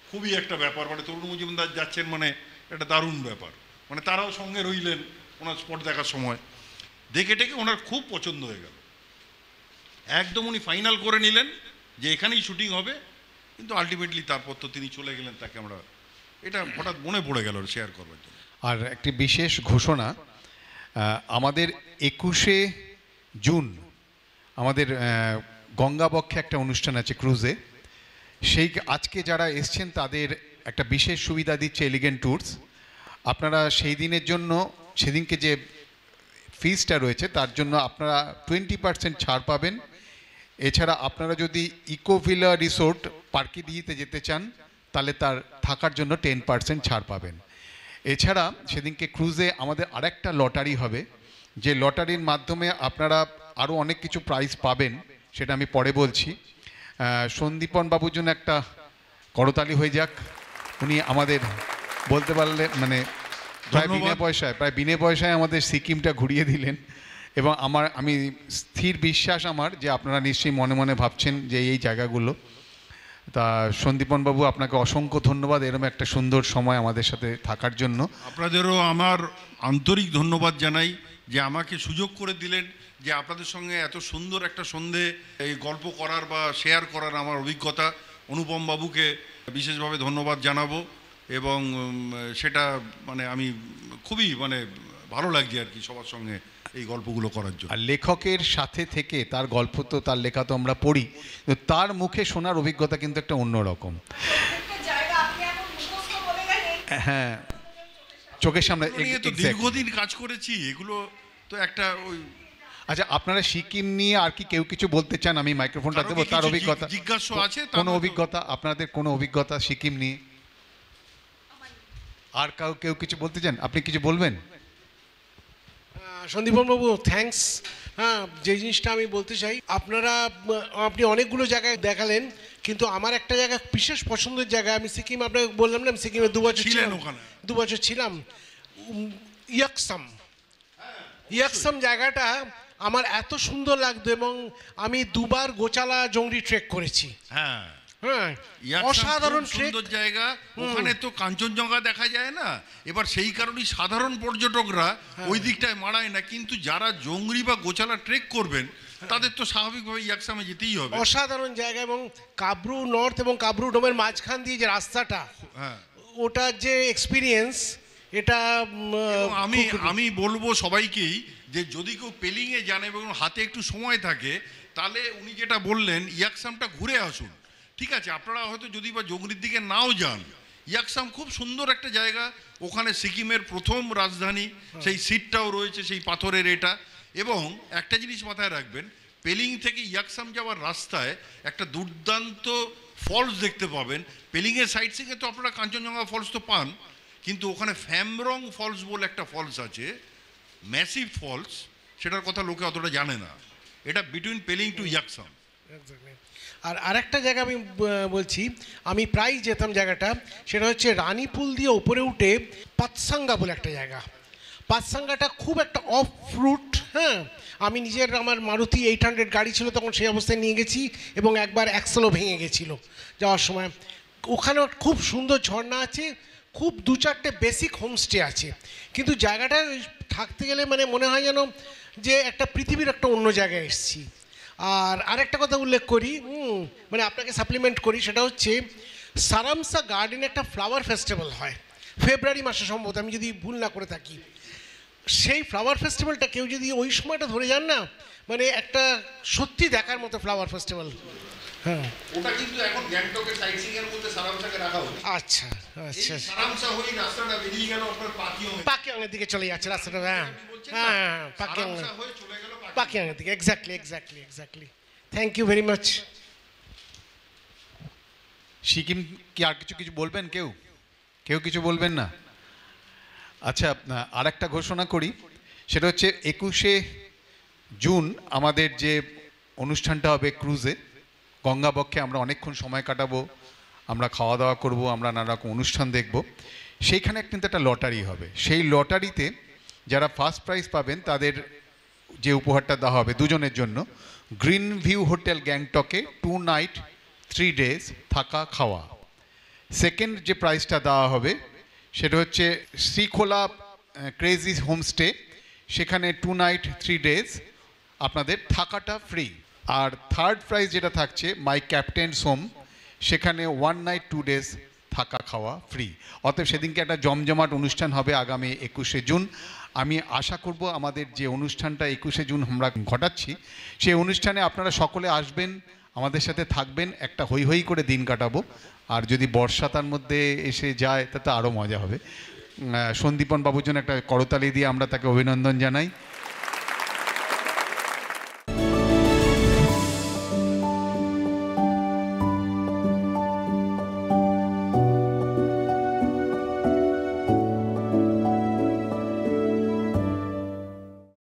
Speaker 2: খুবই একটা ব্যাপার, মানে তরুণ মজুমদার যাচ্ছেন মানে একটা দারুণ ব্যাপার। মানে তারাও সঙ্গে রইলেন ওনার স্পট দেখার সময়, দেখে টেকে ওনার খুব পছন্দ হয়ে গেল। একদম উনি ফাইনাল করে নিলেন যে এখানেই শুটিং হবে। কিন্তু আলটিমেটলি তারপর তো তিনি চলে গেলেন, তাকে আমরা এটা হঠাৎ মনে পড়ে গেল শেয়ার করবার জন্য।
Speaker 1: আর একটি বিশেষ ঘোষণা, আমাদের 21শে জুন আমাদের গঙ্গাবক্ষে একটা অনুষ্ঠান আছে ক্রুজে। সেই আজকে যারা এসছেন তাদের একটা বিশেষ সুবিধা দিচ্ছে এলিগেন্ট ট্যুরস। আপনারা সেই দিনের জন্য, সেদিনকে যে ফিজটা রয়েছে তার জন্য আপনারা 20% ছাড় পাবেন। এছাড়া আপনারা যদি ইকোভিলা রিসোর্ট পার্কে দিতে যেতে চান তাহলে তার থাকার জন্য 10% ছাড় পাবেন। এছাড়া সেদিনকে ক্রুজে আমাদের আরেকটা লটারি হবে, যে লটারির মাধ্যমে আপনারা আরও অনেক কিছু প্রাইজ পাবেন, সেটা আমি পরে বলছি। সন্দীপন বাবুর জন্য একটা করতালি হয়ে যাক। উনি আমাদের বলতে পারলে মানে প্রায় বিনে পয়সায় আমাদের সিকিমটা ঘুরিয়ে দিলেন। এবং আমি স্থির বিশ্বাস আমার যে আপনারা নিশ্চয়ই মনে মনে ভাবছেন যে এই জায়গাগুলো। তা সন্দীপন বাবু, আপনাকে অসংখ্য ধন্যবাদ এরকম একটা সুন্দর সময় আমাদের সাথে থাকার জন্য।
Speaker 2: আপনাদেরও আমার আন্তরিক ধন্যবাদ জানাই যে আমাকে সুযোগ করে দিলেন, যে আপনাদের সঙ্গে এত সুন্দর একটা সন্ধে এই গল্প করার বা শেয়ার করার আমার অভিজ্ঞতা। অনুপম বাবুকে বিশেষভাবে ধন্যবাদ জানাবো, এবং সেটা মানে আমি খুবই মানে ভালো লাগছে আর কি সবার সঙ্গে এই গল্পগুলো করার জন্য।
Speaker 1: আর লেখকের সাথে থেকে তার গল্প তো, তার লেখা তো আমরা পড়ি, তার মুখে শোনার অভিজ্ঞতা কিন্তু একটা অন্যরকম। হ্যাঁ, চোখের সামনে
Speaker 2: তো দীর্ঘদিন কাজ করেছি, এগুলো তো একটা ওই।
Speaker 1: আচ্ছা, আপনারা সিকিম নিয়ে আর কি কেউ কিছু বলতে চান? আমি মাইক্রোফোনটা দেবো। তার অভিজ্ঞতা
Speaker 2: জিজ্ঞাসা আছে,
Speaker 1: কোনো অভিজ্ঞতা আপনাদের, কোনো অভিজ্ঞতা সিকিম নিয়ে? আর কেউ কিছু বলতে চান? আপনি কিছু বলবেন?
Speaker 3: সন্দীপনবাবু, থ্যাঙ্কস। হ্যাঁ, যে জিনিসটা আমি বলতে চাই, আপনি অনেকগুলো জায়গায় দেখালেন, কিন্তু আমার একটা জায়গা বিশেষ পছন্দের জায়গা। আমি সিকিম, আপনাকে বললাম না আমি সিকিমে 2 বছর ছিলাম। 2 বছর ছিলাম। ইয়াকসাম জায়গাটা আমার এত সুন্দর লাগতো, এবং আমি 2 বার গোচালা জংরি ট্রেক করেছি।
Speaker 2: হ্যাঁ,
Speaker 3: অসাধারণ
Speaker 2: সুন্দর জায়গা। ওখানে তো কাঞ্চনজঙ্ঘা দেখা যায় না, এবার সেই কারণেই সাধারণ পর্যটকরা ওই দিকটায় মারায় না। কিন্তু যারা জংরি বা গোচালা ট্রেক করবেন তাদের তো স্বাভাবিকভাবে ইয়াকসামে যেতেই হবে।
Speaker 3: অসাধারণ জায়গা, এবং কাবরু নর্থ এবং কাবরু ডোমের মাঝখান দিয়ে যে রাস্তাটা, ওটার যে এক্সপিরিয়েন্স, এটা
Speaker 2: আমি বলবো সবাইকেই যে যদি কেউ পেলিংয়ে যান এবং হাতে একটু সময় থাকে, তাহলে উনি যেটা বললেন ইয়াকসামটা ঘুরে আসুন। ঠিক আছে, আপনারা হয়তো যদি বা জংরির দিকে নাও যান, ইয়াকসাম খুব সুন্দর একটা জায়গা। ওখানে সিকিমের প্রথম রাজধানী, সেই সিটটাও রয়েছে, সেই পাথরের এটা। এবং একটা জিনিস মাথায় রাখবেন, পেলিং থেকে ইয়াকসাম যাওয়ার রাস্তায় একটা দুর্দান্ত ফলস দেখতে পাবেন। পেলিংয়ের সাইড সিংয়ে তো আপনারা কাঞ্চনজঙ্ঘা ফলস তো পান, কিন্তু ওখানে ফ্যামরং ফলস বলে একটা ফলস আছে, ম্যাসিভ ফলস। সেটার কথা লোকে অতটা জানে না। এটা বিটুইন পেলিং টু ইয়াকসাম।
Speaker 3: আর আরেকটা জায়গা আমি বলছি, আমি প্রায় যেতাম জায়গাটা, সেটা হচ্ছে রানীপুল দিয়ে উপরে উঠে পাতসাঙ্গা বলে একটা জায়গা। পাতসাঙ্গাটা খুব একটা অফ রুট। হ্যাঁ, আমি আমার মারুতি 800 গাড়ি ছিল তখন, সেই অবস্থায় নিয়ে গেছি, এবং একবার অ্যাক্সেলও ভেঙে গেছিলো যাওয়ার সময়। ওখানেও খুব সুন্দর ঝর্ণা আছে, খুব 2-4টে বেসিক হোমস্টে আছে, কিন্তু জায়গাটা থাকতে গেলে মানে মনে হয় যেন যে একটা পৃথিবীর একটা অন্য জায়গায় এসেছি। আর আরেকটা কথা উল্লেখ করি, মানে আপনাকে সাপ্লিমেন্ট করি, সেটা হচ্ছে সারামসা গার্ডেনে একটা ফ্লাওয়ার ফেস্টিভ্যাল হয়। ফেব্রুয়ারি মাসে সম্ভবত, আমি যদি ভুল না করে থাকি। সেই ফ্লাওয়ার ফেস্টিভ্যালটা কেউ যদি ওই সময়টা ধরে যান না, মানে একটা সত্যি দেখার মতো ফ্লাওয়ার ফেস্টিভ্যাল। হ্যাঁ,
Speaker 2: ওটা কিন্তু এখন গ্যাংটকের সাইটসিং এর মধ্যে সারামসাকে রাখা হচ্ছে।
Speaker 3: আচ্ছা আচ্ছা,
Speaker 2: সারামসা হয়ে রাস্তাটা বেরিয়ে গেল আপনার পাকিয়ং,
Speaker 3: পাকিয়াংয়ের দিকে চলে যাচ্ছে রাস্তাটা। হ্যাঁ হ্যাঁ, পাকিয়াং,
Speaker 2: সারামসা হয়ে চলে গেল
Speaker 3: পাকিয়াংয়ের দিকে। Exactly. Thank you very much.
Speaker 1: Sikkim কি আর কিছু বলবেন? কেউ কিছু বলবেন না? আচ্ছা, আর একটা ঘোষণা করি, সেটা হচ্ছে 21শে জুন আমাদের যে অনুষ্ঠানটা হবে ক্রুজে, গঙ্গাবক্ষে আমরা অনেকক্ষণ সময় কাটাবো, আমরা খাওয়া দাওয়া করব, আমরা নানা রকম অনুষ্ঠান দেখব। সেইখানে কিন্তু একটা লটারি হবে। সেই লটারিতে যারা ফার্স্ট প্রাইজ পাবেন তাদের যে উপহারটা দেওয়া হবে দুজনের জন্য, গ্রিন ভিউ হোটেল গ্যাংটকে 2 নাইট 3 ডেজ থাকা খাওয়া। সেকেন্ড যে প্রাইজটা দেওয়া হবে সেটা হচ্ছে শ্রীখোলা ক্রেজি হোমস্টে, সেখানে 2 নাইট 3 ডেজ আপনাদের থাকাটা ফ্রি। আর থার্ড প্রাইজ যেটা থাকছে মাই ক্যাপ্টেন্স হোম, সেখানে 1 নাইট 2 ডেজ থাকা খাওয়া ফ্রি। অতএব সেদিনকে একটা জমজমাট অনুষ্ঠান হবে আগামী 21শে জুন। আমি আশা করব আমাদের যে অনুষ্ঠানটা 21শে জুন আমরা ঘটাচ্ছি, সেই অনুষ্ঠানে আপনারা সকলে আসবেন, আমাদের সাথে থাকবেন, একটা হৈ হৈ করে দিন কাটাবো। আর যদি বর্ষা তার মধ্যে এসে যায় তাতে আরও মজা হবে। সন্দীপন বাবুর জন্য একটা করতালি দিয়ে আমরা তাকে অভিনন্দন জানাই।